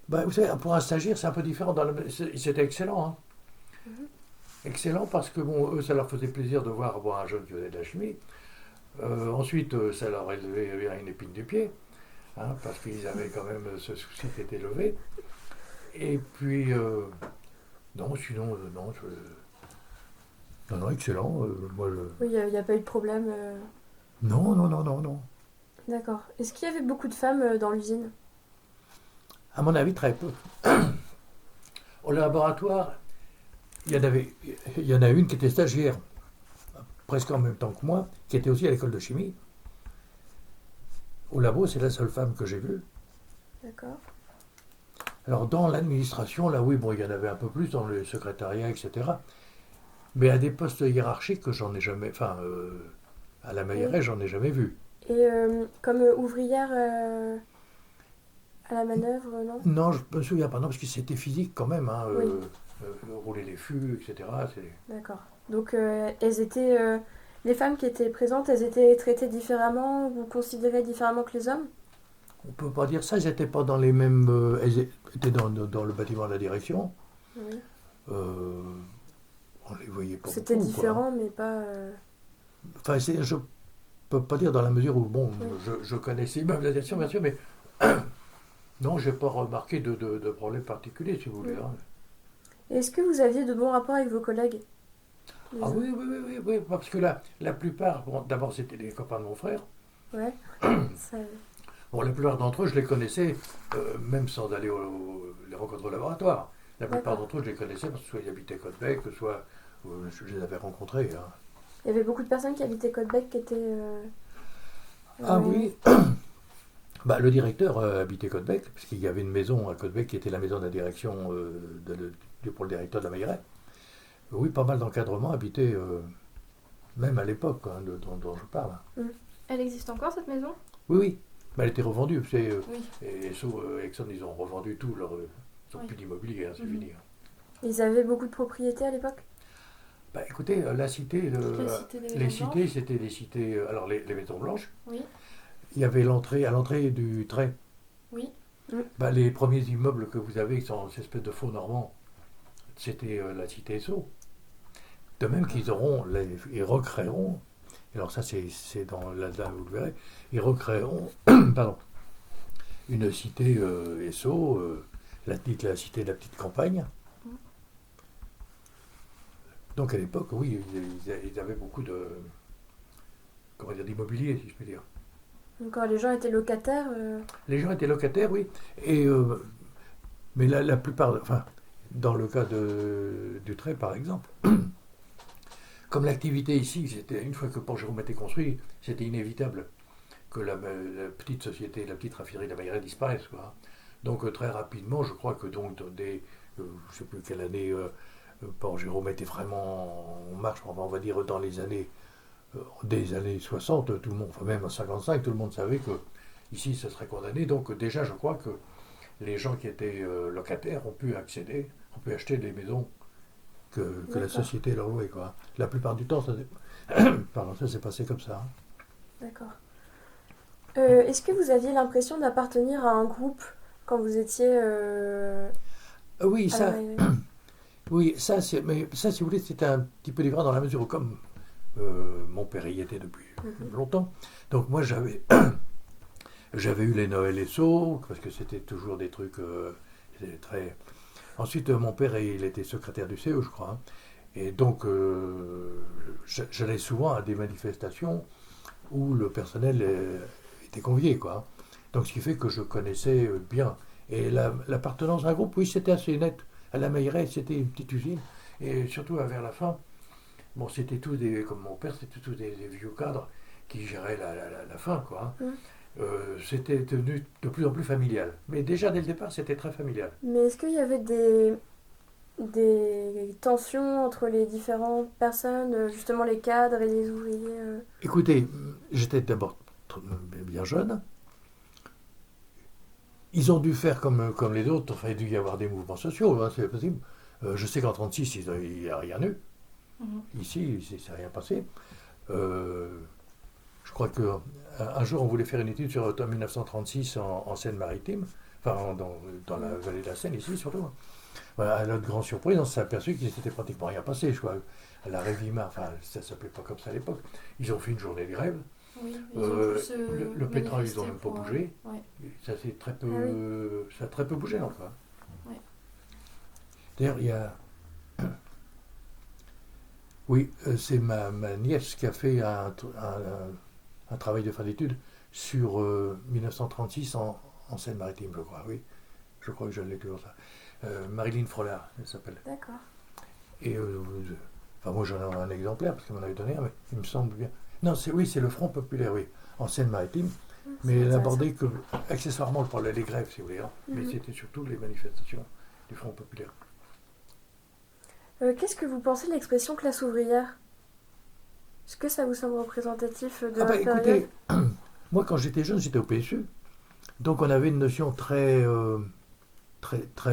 Vous savez, pour un stagiaire, c'est un peu différent. C'était excellent. Hein. Excellent parce que, bon, eux, ça leur faisait plaisir de voir un jeune qui faisait de la chimie. Ensuite, ça leur élevait une épine du pied, hein, parce qu'ils avaient quand même ce souci qui était levé. Et puis, non, sinon, non, excellent. Oui, il n'y a pas eu de problème. Non. D'accord. Est-ce qu'il y avait beaucoup de femmes dans l'usine? À mon avis, très peu. Au laboratoire, il y en a une qui était stagiaire, presque en même temps que moi, qui était aussi à l'école de chimie. Au labo, c'est la seule femme que j'ai vue. D'accord. Alors, dans l'administration, là, oui, bon, il y en avait un peu plus, dans le secrétariat, etc. Mais à des postes hiérarchiques que j'en ai jamais... Enfin, à la Mailleraie, j'en ai jamais vu. Et comme ouvrière à la manœuvre, non? Non, je me souviens pas, non, parce que c'était physique quand même, hein, Oui. rouler les fûts, etc. D'accord. Donc, elles étaient... les femmes qui étaient présentes, elles étaient traitées différemment, vous considérez différemment que les hommes? On peut pas dire ça, elles n'étaient pas dans les mêmes... elles étaient dans le bâtiment de la direction. Oui. On les voyait pas C'était beaucoup, différent, quoi. Mais pas... Enfin, je peux pas dire dans la mesure où, bon, je connaissais même la direction, bien sûr, mais non, j'ai pas remarqué de problème particulier, si vous voulez. Hein. Est-ce que vous aviez de bons rapports avec vos collègues? Ah oui, parce que la plupart, bon, d'abord c'était les copains de mon frère. Ouais. Ça... Bon, la plupart d'entre eux, je les connaissais, même sans aller les rencontrer au laboratoire. La plupart d'entre eux, je les connaissais parce que soit ils habitaient Côte-Bec, soit je les avais rencontrés. Hein. Il y avait beaucoup de personnes qui habitaient Côte-Bec qui étaient... Ah oui. Le directeur habitait Côte-Bec, parce qu'il y avait une maison à Côte-Bec qui était la maison de la direction pour le directeur de la Mailleraie. Oui, pas mal d'encadrements habitaient, même à l'époque hein, dont je parle. Elle existe encore, cette maison? Oui. Elle était revendue. Et Exxon, ils ont revendu tout. Ils n'ont plus d'immobilier, hein, c'est fini. Ils avaient beaucoup de propriétés à l'époque? Écoutez, la cité, les cités, c'était des cités... alors, les Maisons Blanches. Oui. Il y avait à l'entrée du trait. Oui. Les premiers immeubles que vous avez, qui sont cette espèce de faux normands, c'était la cité Esso. De même ils recréeront, alors ça c'est dans là vous le verrez, ils recréeront une cité Esso, la cité de la petite campagne. Donc à l'époque, oui, ils avaient beaucoup d'immobilier, si je puis dire. Donc quand les gens étaient locataires Les gens étaient locataires, oui. Mais la plupart, dans le cas du trait, par exemple, comme l'activité ici, c'était une fois que Port-Jérôme était construit, c'était inévitable que la petite société, la petite raffinerie de la Mailleraie disparaisse, quoi. Donc très rapidement, je crois que donc dès, je ne sais plus quelle année, Port Jérôme était vraiment en marche, on va dire dans les années, des années 60, tout le monde, enfin même en 55, tout le monde savait que ici ça serait condamné. Donc déjà, je crois que les gens qui étaient locataires ont pu accéder, ont pu acheter des maisons que la société leur louait, quoi. La plupart du temps, pardon, ça s'est passé comme ça. D'accord. Est-ce que vous aviez l'impression d'appartenir à un groupe quand vous étiez Oui, à la ça, mairie? oui, mais ça, si vous voulez, c'était un petit peu différent dans la mesure où, comme mon père y était depuis longtemps, donc moi j'avais eu les Noël et Sceaux, parce que c'était toujours des trucs c'était très. Ensuite, mon père, il était secrétaire du CE, je crois, hein. Et donc j'allais souvent à des manifestations où le personnel était convié, quoi. Donc ce qui fait que je connaissais bien. Et l'appartenance à un groupe, oui, c'était assez net. À la Mailleraie, c'était une petite usine. Et surtout vers la fin, bon, c'était tous des, comme mon père, c'était tous des vieux cadres qui géraient la fin, quoi, hein. Mm. C'était devenu de plus en plus familial. Mais déjà dès le départ, c'était très familial. Mais est-ce qu'il y avait des tensions entre les différentes personnes, justement les cadres et les ouvriers Écoutez, j'étais d'abord bien jeune. Ils ont dû faire comme les autres, enfin, il a dû y avoir des mouvements sociaux, hein, c'est possible. Je sais qu'en 1936, il n'y a rien eu. Ici, il ne s'est rien passé. Euh, je crois qu'un jour, on voulait faire une étude sur 1936 en Seine-Maritime, enfin dans la vallée de la Seine, ici surtout. Voilà, à notre grande surprise, on s'est aperçu qu'il ne s'était pratiquement rien passé. Je crois, à la Révima, enfin, ça ne s'appelait pas comme ça à l'époque. Ils ont fait une journée de grève. Oui, ils ont tous Le pétrole, ils n'ont même pas pour, bougé. ouais. Ça, c'est très peu, Ah oui. ça a très peu bougé, enfin. Ouais. D'ailleurs, il y a. Oui, c'est ma nièce qui a fait un travail de fin d'études sur 1936 en Seine-Maritime, je crois, oui. Je crois que je l'ai toujours ça. Marilyn Frolard, elle s'appelle. D'accord. Et enfin, moi j'en ai un exemplaire parce qu'elle m'en avait donné un, mais il me semble bien. Non, oui, c'est le Front Populaire, oui, en Seine-Maritime. C'est Mais elle intéressant. abordait que, accessoirement, le problème des grèves, si vous voulez, hein. Mais c'était surtout les manifestations du Front Populaire. Qu'est-ce que vous pensez de l'expression classe ouvrière? Est-ce que ça vous semble représentatif de Ah bah la période? écoutez, moi quand j'étais jeune, j'étais au PSU. Donc on avait une notion très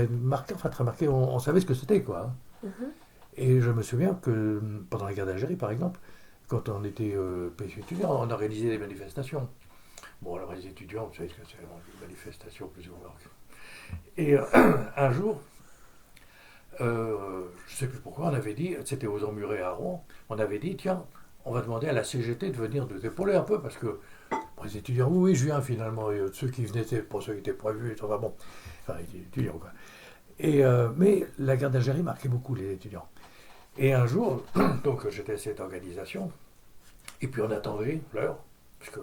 marquée, enfin très marquée, on savait ce que c'était, quoi, hein. Mhm. Et je me souviens que pendant la guerre d'Algérie, par exemple, quand on était PSU étudiant, on organisait des manifestations. Bon, alors les étudiants, vous savez ce que c'est, des manifestations plus ou moins. Et un jour, je ne sais plus pourquoi, on avait dit, c'était aux Emmurés à Rouen, on avait dit, tiens, on va demander à la CGT de venir nous épauler un peu, parce que les étudiants, oui, oui, je viens finalement, et ceux qui venaient, c'était pour ceux qui étaient prévus, et tout, enfin bon, enfin, les étudiants, quoi. Et, mais la guerre d'Algérie marquait beaucoup les étudiants. Et un jour, donc j'étais à cette organisation, et puis on attendait l'heure, parce que,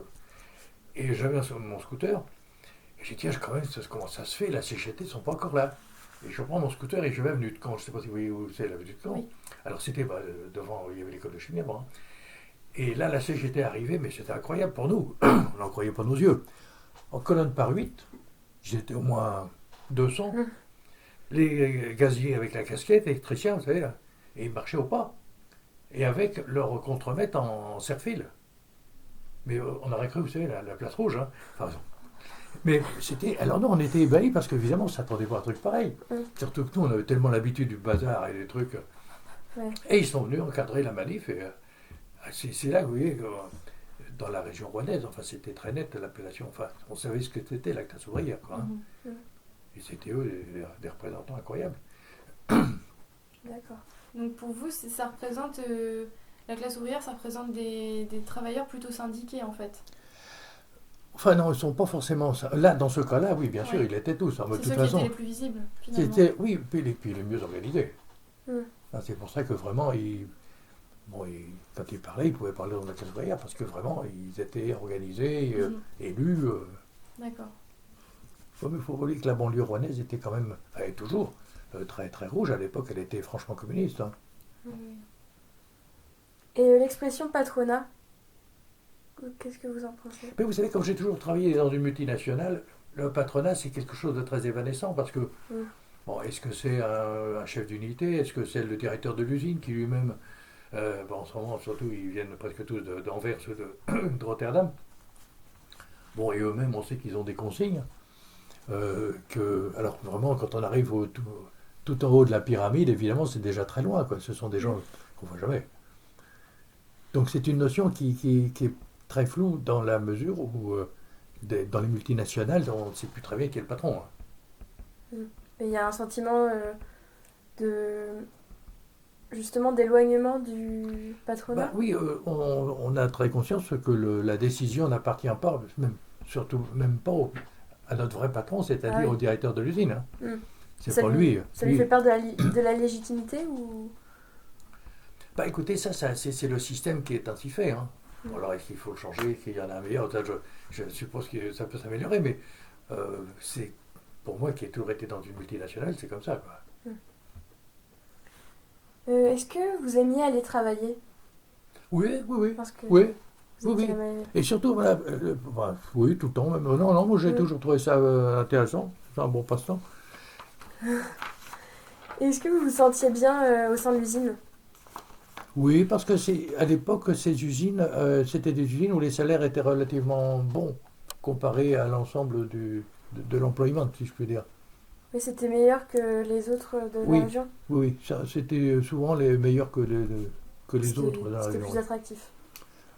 et j'avais mon scooter, et j'ai dit, tiens, quand même, comment ça se fait, la CGT ne sont pas encore là. Et je prends mon scooter et je vais avenue de Caen, je ne sais pas si vous voyez où c'est l'avenue de Caen. Oui. Alors c'était devant, il y avait l'école de Chimière, hein. Et là, la CGT est arrivée, mais c'était incroyable pour nous, on n'en croyait pas nos yeux. En colonne par 8, j'étais au moins 200, les gaziers avec la casquette, électriciens, vous savez, là, et ils marchaient au pas, et avec leur contremaître en serre-fil. Mais on aurait cru, vous savez, la place rouge, hein. Enfin, mais c'était. Alors nous, on était ébahis parce qu'évidemment, on ne s'attendait pas à un truc pareil. Surtout que nous, on avait tellement l'habitude du bazar et des trucs. Ouais. Et ils sont venus encadrer la manif. Et c'est là que vous voyez que dans la région rouennaise, enfin, c'était très net l'appellation. Enfin, on savait ce que c'était la classe ouvrière, quoi, hein. Et c'était eux des représentants incroyables. D'accord. Donc pour vous, ça représente la classe ouvrière, ça représente des travailleurs plutôt syndiqués en fait. Enfin, non, ils ne sont pas forcément ça. Là, dans ce cas-là, oui, bien sûr, Ouais. ils l'étaient tous, hein. Mais C'est de toute ceux qui façon, étaient les plus visibles finalement. c'était, oui, puis les mieux organisés. Mm. Hein, c'est pour ça que vraiment, bon, quand ils parlaient, ils pouvaient parler dans la classe ouvrière parce que vraiment, ils étaient organisés, élus. D'accord. Ouais, mais il faut oublier que la banlieue rouennaise était quand même, elle est toujours très très rouge. À l'époque, elle était franchement communiste, hein. Oui. Et l'expression patronat, qu'est-ce que vous en pensez? Mais vous savez, comme j'ai toujours travaillé dans une multinationale, le patronat, c'est quelque chose de très évanescent parce que, Mm. bon, est-ce que c'est un chef d'unité? Est-ce que c'est le directeur de l'usine qui lui-même, bon, en ce moment, surtout, ils viennent presque tous d'Anvers ou de Rotterdam. Bon, et eux-mêmes, on sait qu'ils ont des consignes. Alors, vraiment, quand on arrive tout en haut de la pyramide, évidemment, c'est déjà très loin, quoi. Ce sont des gens qu'on ne voit jamais. Donc, c'est une notion qui est très floue dans la mesure où, dans les multinationales, on ne sait plus très bien qui est le patron, hein. Mm. Et il y a un sentiment de justement d'éloignement du patronat. Oui, on a très conscience que la décision n'appartient pas, surtout même pas à notre vrai patron, c'est-à-dire Ah oui. au directeur de l'usine, hein. Mm. C'est Ça pas lui, lui. ça lui fait peur de la légitimité ou... Écoutez, ça c'est le système qui est ainsi fait, hein. Bon, alors, est-ce qu'il faut le changer, qu'il y en a un meilleur? Ça, je suppose que ça peut s'améliorer, mais c'est pour moi qui ai toujours été dans une multinationale, c'est comme ça, quoi. Est-ce que vous aimiez aller travailler? Oui. Parce que Oui, vous oui, étiez oui. Et surtout, voilà, oui, tout le temps même. Non, moi j'ai toujours trouvé ça intéressant. C'est un bon passe-temps. Est-ce que vous vous sentiez bien au sein de l'usine? Oui, parce que à l'époque, ces usines, c'était des usines où les salaires étaient relativement bons comparés à l'ensemble de l'employement, si je puis dire. Mais c'était meilleur que les autres de la Oui, région? oui, c'était souvent les meilleurs que les autres dans la C'était région. plus attractif.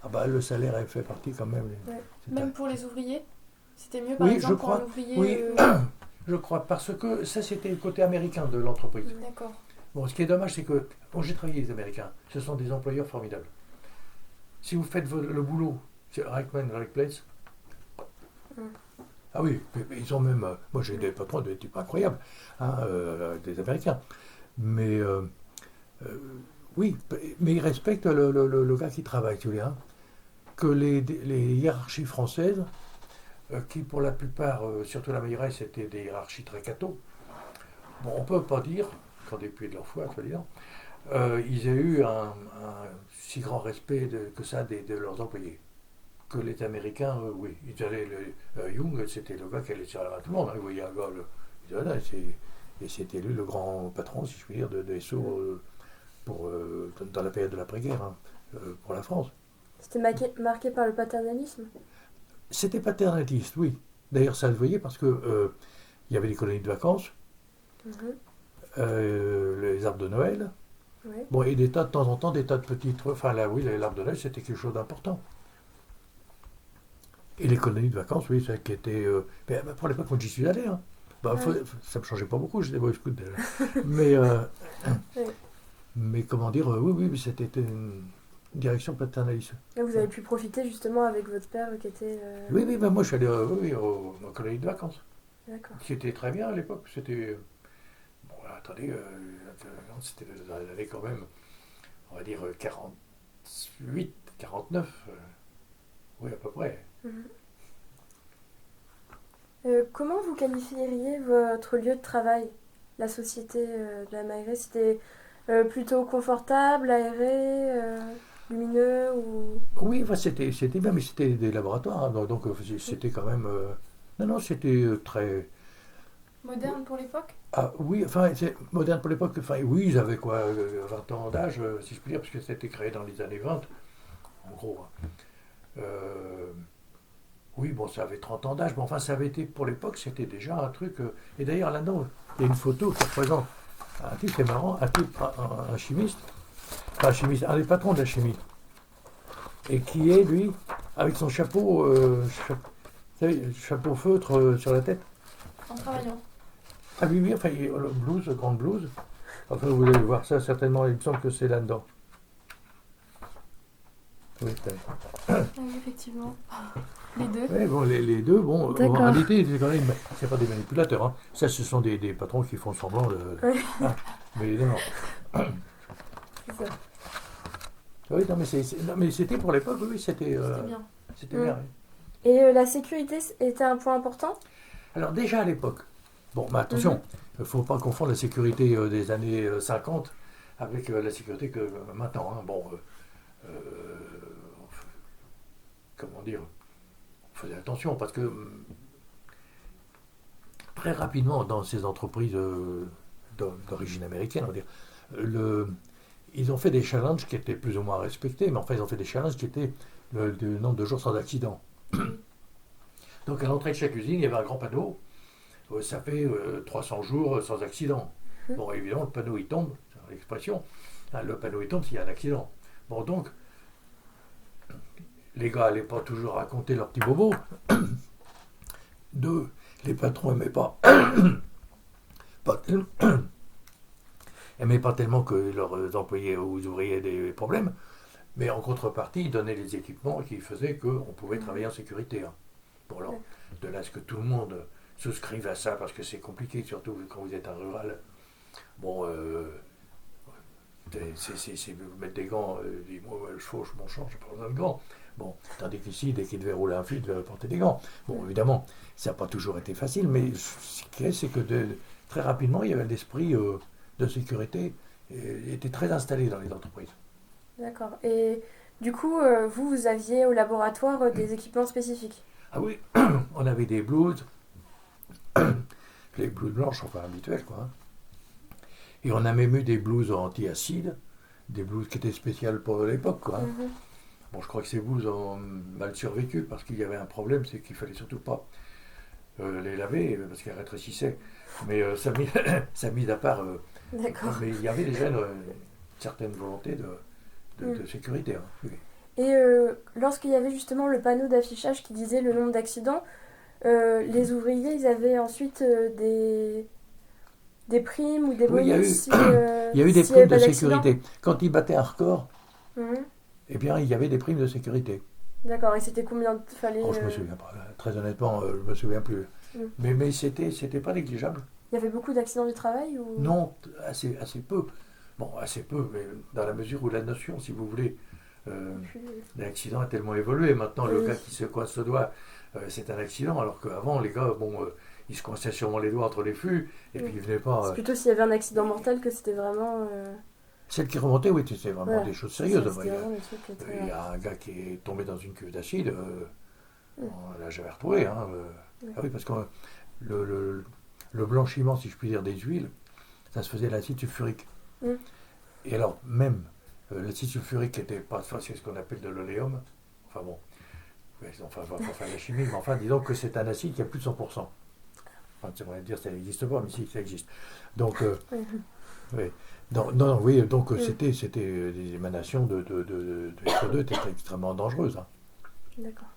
Ah bah, le salaire elle fait partie quand même. Ouais. Même pour les ouvriers, c'était mieux par Oui, je exemple pour un crois. ouvrier. Oui, je crois, parce que ça c'était le côté américain de l'entreprise. D'accord. Bon, ce qui est dommage, c'est que, bon, j'ai travaillé avec les Américains, ce sont des employeurs formidables. Si vous faites le boulot, c'est Reichmann, Reichplatz. Mm. Ah oui, mais ils ont même. Moi, j'ai des patrons de type incroyables, hein, des Américains. Mais oui, mais ils respectent le gars qui travaille, tu vois, hein. Que les hiérarchies françaises, qui pour la plupart, surtout la meilleure, c'était des hiérarchies très catho. Bon, on ne peut pas dire, qu'en dépit de leur foi, soi-disant, ils aient eu un si grand respect que ça de leurs employés. Que les Américains, oui, ils allaient, Young, c'était le gars qui allait sur à tout le monde, hein. Il voyait un gars, il disait, voilà, et c'était lui le grand patron, si je puis dire, de SO dans la période de l'après-guerre, hein, pour la France. C'était marqué par le paternalisme? C'était paternaliste, oui. D'ailleurs, ça le voyait parce que il y avait des colonies de vacances, Mhm. les arbres de Noël, Ouais. bon, et des tas de temps en temps, des tas de petites. Enfin, là, oui, l'arbre de Noël, c'était quelque chose d'important. Et les colonies de vacances, oui, ça qui était. Pour l'époque où j'y suis allé, hein. Ah oui. Ça me changeait pas beaucoup, j'étais Boy Scout déjà. Mais, Oui. mais comment dire, oui, mais c'était une direction paternaliste. Et vous avez pu profiter justement avec votre père qui était... Oui, moi je suis allé aux colonies de vacances, D'accord. qui était très bien à l'époque. C'était. Bon, attendez, c'était dans les années quand même, on va dire 48, 49. Oui, à peu près. Mhm. Comment vous qualifieriez votre lieu de travail? La société de la Mailleraie, c'était plutôt confortable, aéré, lumineux ou... Oui, enfin, c'était bien, mais c'était des laboratoires, hein, donc c'était quand même. Non, c'était très. Moderne pour l'époque? Ah oui, enfin, c'est moderne pour l'époque. Enfin, oui, ils avaient quoi, 20 ans d'âge, si je puis dire, parce que c'était créé dans les années 20, en gros, hein. Oui, bon, ça avait 30 ans d'âge, mais enfin, ça avait été, pour l'époque, c'était déjà un truc. Et d'ailleurs, là-dedans, il y a une photo qui représente un type, c'est marrant, un chimiste, pas un chimiste, un des patrons de la chimie, et qui est, lui, avec son chapeau, vous savez, chapeau feutre sur la tête. En travaillant. Ah oui, enfin, blouse, grande blouse. Enfin, vous allez voir ça certainement, il me semble que c'est là-dedans. Oui, Ah oui, effectivement. Les deux. ouais, bon, les deux, bon, en D'accord. réalité, c'est pas des manipulateurs, hein. Ça, ce sont des patrons qui font semblant de. Oui. Ah, mais non. C'est ça. Oui, non, mais c'était pour l'époque, oui, c'était C'était bien. c'était bien. Oui. Et la sécurité était un point important? Alors, déjà à l'époque, bon, mais attention, il ne faut pas confondre la sécurité des années 50 avec la sécurité que maintenant, hein. Bon, comment dire, on faisait attention parce que très rapidement, dans ces entreprises d'origine américaine, on va dire, ils ont fait des challenges qui étaient plus ou moins respectés, mais enfin, ils ont fait des challenges qui étaient le nombre de jours sans accident. Donc, à l'entrée de chaque usine, il y avait un grand panneau. Ça fait 300 jours sans accident. Bon, évidemment, le panneau, il tombe, c'est l'expression. Le panneau, il tombe s'il y a un accident. Bon, donc, les gars n'allaient pas toujours raconter leurs petits bobos. Deux, les patrons n'aimaient pas, aimaient pas tellement que leurs employés ou ouvriers aient des problèmes, mais en contrepartie, ils donnaient les équipements qui faisaient qu'on pouvait travailler en sécurité. Hein. Bon, alors, de là à ce que tout le monde souscrive à ça, parce que c'est compliqué, surtout quand vous êtes un rural. Bon, c'est vous mettre des gants, dis-moi, je fauche mon champ, j'ai pas besoin de gants. Bon, tandis qu'ici, dès qu'il devait rouler un fil, il devait porter des gants. Bon, évidemment, ça n'a pas toujours été facile, mais ce qui est, c'est que très rapidement, il y avait l'esprit de sécurité était très installé dans les entreprises. D'accord. Et du coup, vous aviez au laboratoire des équipements spécifiques? Ah oui, on avait des blouses, les blouses blanches, enfin habituelles, quoi. Hein. Et on a même eu des blouses anti-acide, des blouses qui étaient spéciales pour l'époque, quoi. Hein. Bon, je crois que ces blouses ont mal survécu parce qu'il y avait un problème, c'est qu'il fallait surtout pas les laver parce qu'elles rétrécissaient. Mais ça mise à part. D'accord. Mais il y avait déjà une certaine volonté de sécurité. Hein. Oui. Et lorsqu'il y avait justement le panneau d'affichage qui disait le nombre d'accidents, les ouvriers, ils avaient ensuite des primes ou des bonus. Il y a eu des primes de sécurité. Quand ils battaient un record, eh bien, il y avait des primes de sécurité. D'accord, et c'était combien fallait... Oh, je ne me souviens pas. Très honnêtement, je ne me souviens plus. Mais c'était pas négligeable. Il y avait beaucoup d'accidents du travail ou... Non, assez peu. Bon, assez peu, mais dans la mesure où la notion, si vous voulez, l'accident a tellement évolué. Maintenant, le gars qui se coince le doigt, c'est un accident, alors qu'avant, les gars, ils se coinçaient sûrement les doigts entre les fûts, et puis ils venaient pas... C'est plutôt s'il y avait un accident mortel que c'était vraiment... Celle qui remontait, oui, c'était vraiment des choses sérieuses. Il y a un gars qui est tombé dans une cuve d'acide, on l'a jamais retrouvé. Hein, Ah oui, parce que le blanchiment, si je puis dire, des huiles, ça se faisait de l'acide sulfurique. Et alors, même l'acide sulfurique n'était pas, c'est ce qu'on appelle de l'oléum. Enfin bon, on va pas faire la chimie, mais enfin, disons que c'est un acide qui a plus de 100%. Enfin, c'est vrai de dire que ça n'existe pas, mais si, ça existe. Donc, oui. Non, oui, donc c'était des émanations de CO2 étaient extrêmement dangereuses. Hein. D'accord.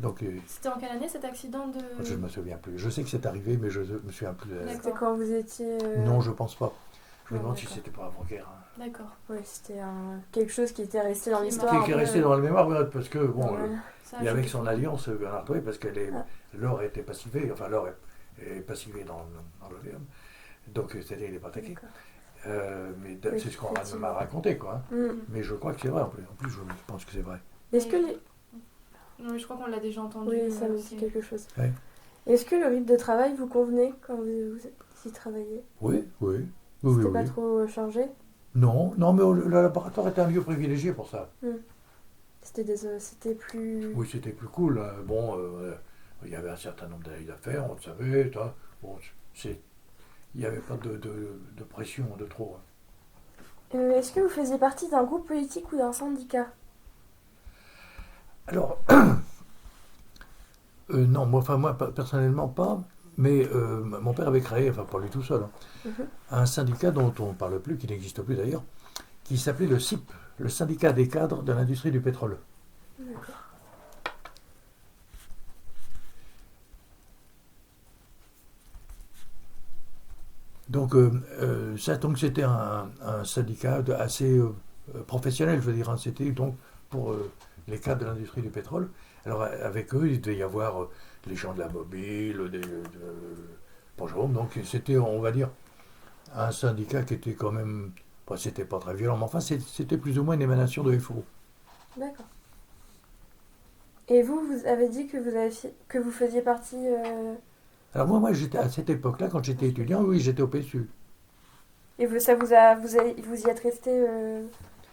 Donc, c'était en quelle année cet accident de... Je ne me souviens plus. Je sais que c'est arrivé, mais je ne me souviens plus. C'était quand vous étiez... Non, je pense pas. Je me demande si c'était pas avant-guerre. Hein. D'accord. Oui, c'était quelque chose qui était resté dans l'histoire. Qui est resté dans la mémoire, parce que, bon, et avec son alliance, Bernard Touré, parce que l'or était passivé, enfin l'or est passivé dans l'oléum. Donc, c'est-à-dire il n'est pas attaqué. Mais c'est ce qu'on m'a raconté, quoi. Hein. Mais je crois que c'est vrai, en plus je pense que c'est vrai. Est-ce que les... Non, mais je crois qu'on l'a déjà entendu. Oui, ça me dit quelque chose. Ouais. Est-ce que le rythme de travail vous convenait quand vous y travailliez? Oui. C'était pas trop chargé? Non, mais le laboratoire était un lieu privilégié pour ça. C'était plus... Oui, c'était plus cool. Bon, il y avait un certain nombre d'affaires, on le savait. Bon, il n'y avait pas de pression de trop. Est-ce que vous faisiez partie d'un groupe politique ou d'un syndicat? Alors, non, moi personnellement pas, mais mon père avait créé, enfin pas lui tout seul, un syndicat dont on ne parle plus, qui n'existe plus d'ailleurs, qui s'appelait le SIP, le syndicat des cadres de l'industrie du pétrole. D'accord. Donc, c'était un syndicat assez professionnel, je veux dire. Hein, c'était donc pour les cadres de l'industrie du pétrole. Alors, avec eux, il devait y avoir les gens de la mobile, donc, c'était, on va dire, un syndicat qui était quand même... c'était pas très violent, mais enfin, c'était plus ou moins une émanation de FO. D'accord. Et vous avez dit que vous faisiez partie... Alors moi j'étais à cette époque-là, quand j'étais étudiant, oui, j'étais au PSU. Et vous y êtes resté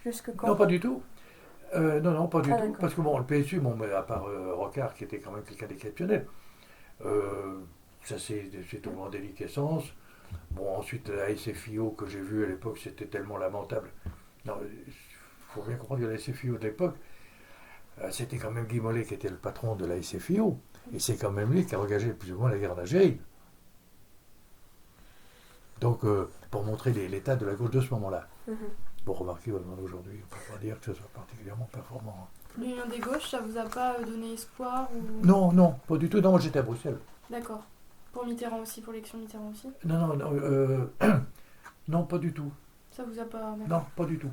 jusque quand? Non, pas du tout. Non, pas du tout. D'accord. Parce que le PSU, mais à part Rocard, qui était quand même quelqu'un d'exceptionnel, ça c'est tombé en déliquescence. Bon, ensuite, la SFIO que j'ai vue à l'époque, c'était tellement lamentable. Non, il faut bien comprendre que la SFIO de l'époque, c'était quand même Guy Mollet qui était le patron de la SFIO. Et c'est quand même lui qui a engagé plus ou moins la guerre d'Algérie. Donc, pour montrer l'état de la gauche de ce moment-là. Bon, remarquez, aujourd'hui, on ne peut pas dire que ce soit particulièrement performant. L'Union des gauches, ça vous a pas donné espoir ou... Non, non, pas du tout. Non, moi j'étais à Bruxelles. D'accord. Pour Mitterrand aussi, pour l'élection Mitterrand aussi? Non, non, non, pas du tout. Ça vous a pas... Non, pas du tout.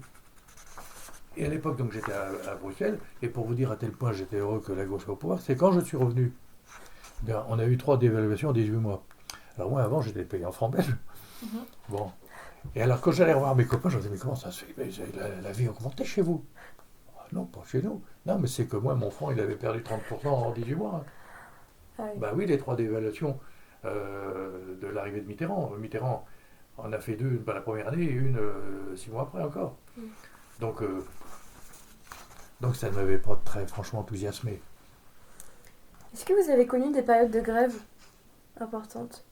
Et à l'époque, donc, j'étais à Bruxelles, et pour vous dire à tel point j'étais heureux que la gauche soit au pouvoir, c'est quand je suis revenu. Bien, on a eu 3 dévaluations en 18 mois. Alors moi, avant, j'étais payé en francs belges. Bon. Et alors, quand j'allais revoir mes copains, je me disais, mais comment ça se fait? Mais la vie a augmenté chez vous? Ah, non, pas chez nous. Non, mais c'est que moi, mon franc, il avait perdu 30% en 18 mois. Hein. Ah oui. Bah oui, les 3 dévaluations de l'arrivée de Mitterrand. Mitterrand en a fait 2, une la première année et une 6 mois après encore. Donc ça ne m'avait pas très franchement enthousiasmé. Est-ce que vous avez connu des périodes de grève importantes?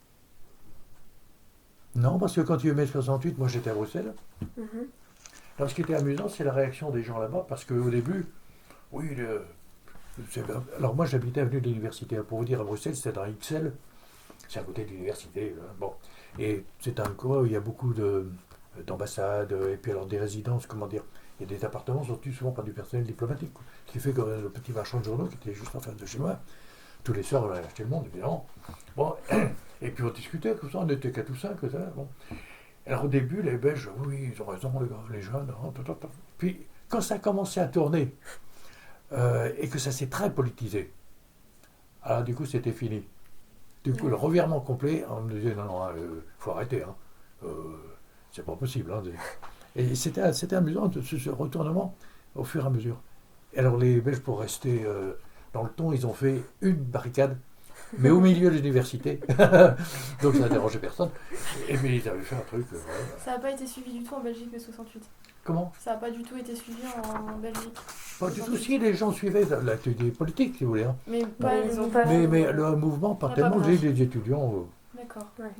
Non, parce que quand il y a eu mai 68, moi j'étais à Bruxelles. Alors ce qui était amusant, c'est la réaction des gens là-bas, parce qu'au début, oui, alors moi j'habitais avenue de l'Université. Pour vous dire, à Bruxelles, c'était dans XL, c'est à côté de l'université. Bon. Et c'est un coin où il y a beaucoup d'ambassades, et puis alors des résidences, comment dire, il y a des appartements soutenus souvent par du personnel diplomatique. Ce qui fait que le petit marchand de journaux, qui était juste en face de chez moi, tous les soirs, on allait acheter le Monde, évidemment. Bon, et puis on discutait, comme ça, on était qu'à tout ça, que ça. Bon. Alors au début, les Belges, oui, ils ont raison, les jeunes. Puis quand ça a commencé à tourner, et que ça s'est très politisé, alors du coup, c'était fini. Du coup, le revirement complet, on me disait, non, faut arrêter, hein. C'est pas possible. Hein. Et c'était amusant, ce retournement, au fur et à mesure. Et alors les Belges, pour rester dans le ton, ils ont fait une barricade, mais au milieu de l'université. Donc ça n'a dérangé personne. Et mais ils avaient fait un truc. Ça n'a pas été suivi du tout en Belgique, mai 68. Comment? Ça n'a pas du tout été suivi en Belgique. Pas du tout. Si, les gens suivaient l'activité politique, si vous voulez. Hein. Mais pas Ouais, les ils ont enfants. pas- Mais le mouvement, pas Pas tellement. branché. J'ai des étudiants. D'accord. Ouais.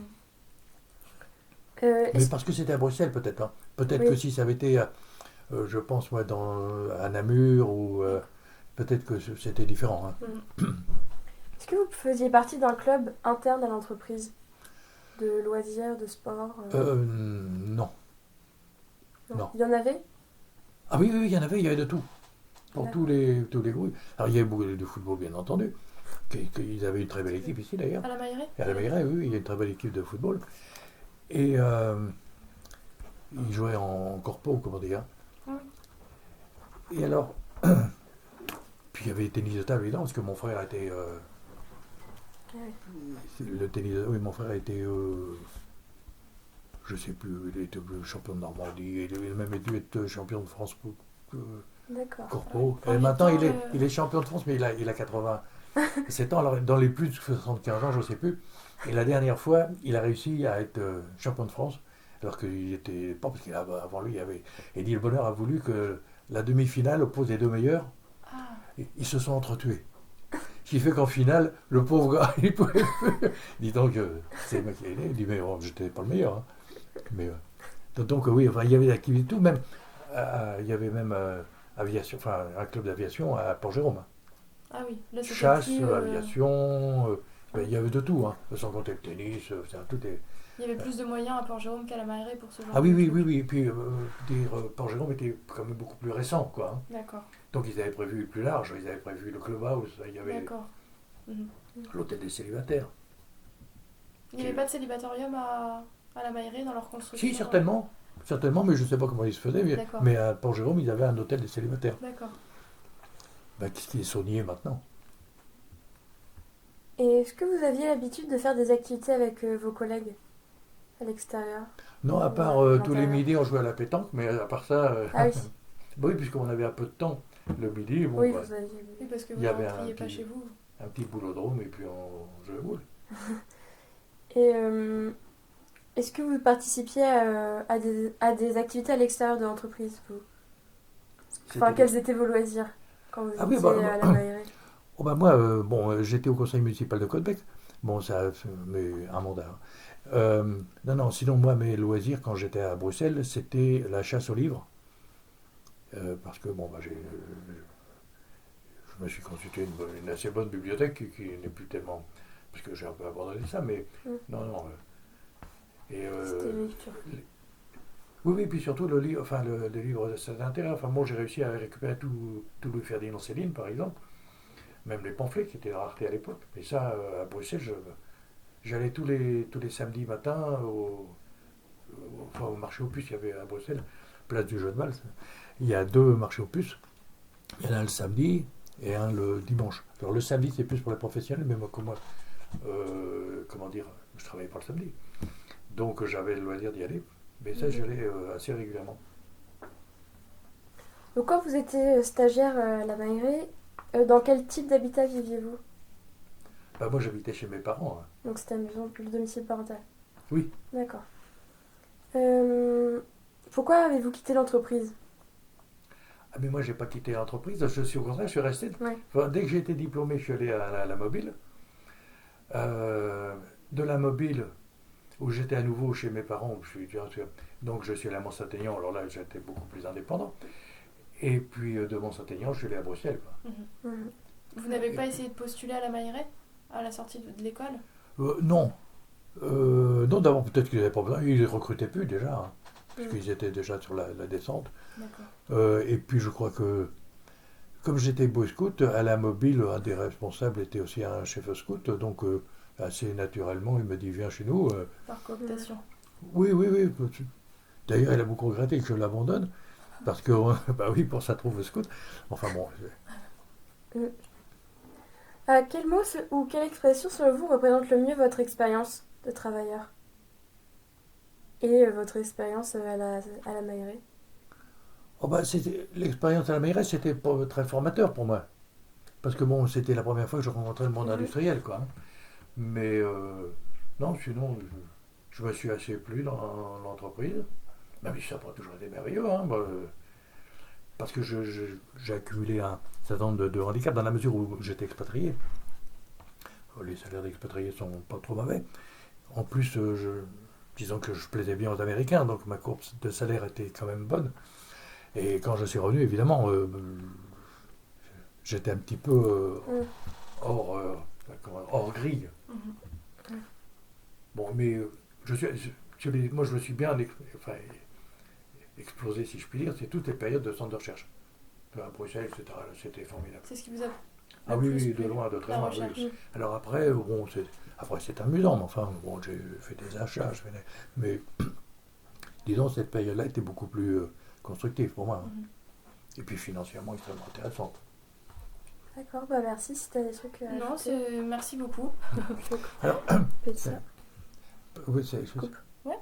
Mais parce que c'était à Bruxelles, peut-être. Hein. Peut-être Oui. que si ça avait été, je pense, moi, à Namur, ou peut-être que c'était différent. Hein. Est-ce que vous faisiez partie d'un club interne à l'entreprise? De loisirs, de sport Non. non. Il y en avait? Ah oui, il y en avait, il y avait de tout. Pour D'accord. tous les groupes. Alors il y avait beaucoup de football, bien entendu. Ils avaient une très belle équipe ici, d'ailleurs. À la Mailleraie? Et à la Mailleraie, oui, il y a une très belle équipe de football. Et ils jouaient en corpo, comment dire. Et alors, puis il y avait le tennis de table, évidemment, parce que mon frère était... le tennis de... Oui, mon frère était... je sais plus, il était champion de Normandie, il avait même dû être champion de France D'accord. corpo. Pour Et les maintenant, temps, il est champion de France, mais il a 87 ans, alors dans les plus de 75 ans, je ne sais plus. Et la dernière fois, il a réussi à être champion de France, alors qu'il était pas, parce qu'avant lui, il y avait Eddie Le Bonheur a voulu que la demi-finale oppose les deux meilleurs. Ah, Ils se sont entretués. Ce qui fait qu'en finale, le pauvre gars, il pouvait plus. Dis donc, c'est moi qui l'ai aidé. Il dit, mais bon, j'étais pas le meilleur. Hein. Mais, donc, oui, enfin, il y avait des activités, tout, même, il y avait même aviation, enfin, un club d'aviation à Port-Jérôme. ah oui, là c'était Chasse, plus, aviation, ben, il y avait de tout, hein. Sans compter le tennis, tout est... il y avait plus de moyens à Port-Jérôme qu'à la Mailleraie pour ce genre Ah oui, de oui, truc. oui, oui. Et puis, Port-Jérôme était quand même beaucoup plus récent, quoi. Hein. D'accord, Donc, ils avaient prévu plus large, ils avaient prévu le clubhouse, il y avait d'accord. Mhm. l'hôtel des célibataires. Il n'y avait pas de célibatatorium à la Mailleraie dans leur construction? Si, certainement, mais je ne sais pas comment ils se faisaient. D'accord. Mais à Port-Jérôme, ils avaient un hôtel des célibataires. D'accord. Ben, qui est soigné maintenant. Et est-ce que vous aviez l'habitude de faire des activités avec vos collègues à l'extérieur? Non, à part Ouais, tous les l'intérieur. midis, on jouait à la pétanque, mais à part ça... Ah oui, oui, puisqu'on avait un peu de temps le midi, bon, oui, bah, vous aviez. Oui, parce que Il vous y ne avait un rentriez pas petit- chez vous. un petit boulodrome, et puis on jouait au boule. Et est-ce que vous participiez à des activités à l'extérieur de l'entreprise, vous? Enfin, C'était- quels étaient vos loisirs quand vous Ah oui, étiez bah, à la Mailleraie? Oh bah moi, j'étais au conseil municipal de Caudebec, Bon, ça, mais un mandat. Non, non, sinon, moi, mes loisirs, quand j'étais à Bruxelles, c'était la chasse aux livres. Parce que, bon, bah, je me suis constitué une assez bonne bibliothèque qui n'est plus tellement. Parce que j'ai un peu abandonné ça, mais non, non. C'était lecture. Oui, oui, puis surtout le livre, enfin, le livre, ça d'intérêt. Enfin, moi, j'ai réussi à récupérer tout Louis-Ferdinand Céline, par exemple, même les pamphlets qui étaient une rareté à l'époque. Et ça, à Bruxelles, j'allais tous les samedis matins au marché aux puces. Il y avait à Bruxelles, place du Jeu de Val. Il y a 2 marchés aux puces. Il y en a un le samedi et un le dimanche. Alors le samedi, c'est plus pour les professionnels, mais moi, comment dire, je travaillais pas le samedi. Donc j'avais le loisir d'y aller. Mais ça, j'y allais assez régulièrement. Donc quand vous étiez stagiaire à la Mailleraie, dans quel type d'habitat viviez-vous? Bah, moi, j'habitais chez mes parents. Hein. Donc c'était le domicile parental. Oui. D'accord. Pourquoi avez-vous quitté l'entreprise? Ah, mais moi, j'ai pas quitté l'entreprise. Je suis au contraire, je suis resté. Ouais. Enfin, dès que j'ai été diplômé, je suis allé à la Mobile. De la Mobile, où j'étais à nouveau chez mes parents, donc je suis allé à Mont-Saint-Aignan. Alors là, j'étais beaucoup plus indépendant. Et puis de Mont-Saint-Aignan, je suis allé à Bruxelles. Quoi. Mhm. Vous n'avez pas essayé de postuler à la Mailleraie à la sortie de l'école? Non. Non, d'abord, peut-être qu'ils n'avaient pas besoin. Ils ne recrutaient plus déjà, hein, puisqu'ils étaient déjà sur la descente. D'accord. Et puis, je crois que, comme j'étais Boy Scout, à la Mobile, un des responsables était aussi un chef scout. Donc, assez naturellement, il me dit viens chez nous. Par cooptation. Oui, oui, oui. D'ailleurs, il a beaucoup regretté que je l'abandonne. Parce que, bah oui, pour ça trouve scout. Enfin bon. Quel mot ou quelle expression, selon vous, représente le mieux votre expérience de travailleur et votre expérience à la Mailleraie? Oh bah, l'expérience à la mairie, c'était très formateur pour moi. Parce que bon, c'était la première fois que je rencontrais le monde industriel, quoi. Hein. Mais non, sinon, je me suis assez plu dans l'entreprise. Même si ça n'a pas toujours été merveilleux, hein, parce que j'ai accumulé un certain nombre de handicaps dans la mesure où j'étais expatrié. Les salaires d'expatriés sont pas trop mauvais. En plus, disons que je plaisais bien aux Américains, donc ma courbe de salaire était quand même bonne. Et quand je suis revenu, évidemment, j'étais un petit peu hors grille. Bon, mais moi, je me suis bien explosé, si je puis dire. C'est toutes les périodes de centre de recherche. À Bruxelles, etc. C'était formidable. C'est ce qui vous a Ah oui, oui, de loin, de très loin. Oui. Alors après, bon, c'est amusant, mais enfin, bon, j'ai fait des achats, mais disons, cette période-là était beaucoup plus constructive pour moi. Hein. Et puis financièrement extrêmement intéressante. D'accord, bah merci si tu as des trucs à Non, ajouter. merci beaucoup. Alors, Petit. oui, c'est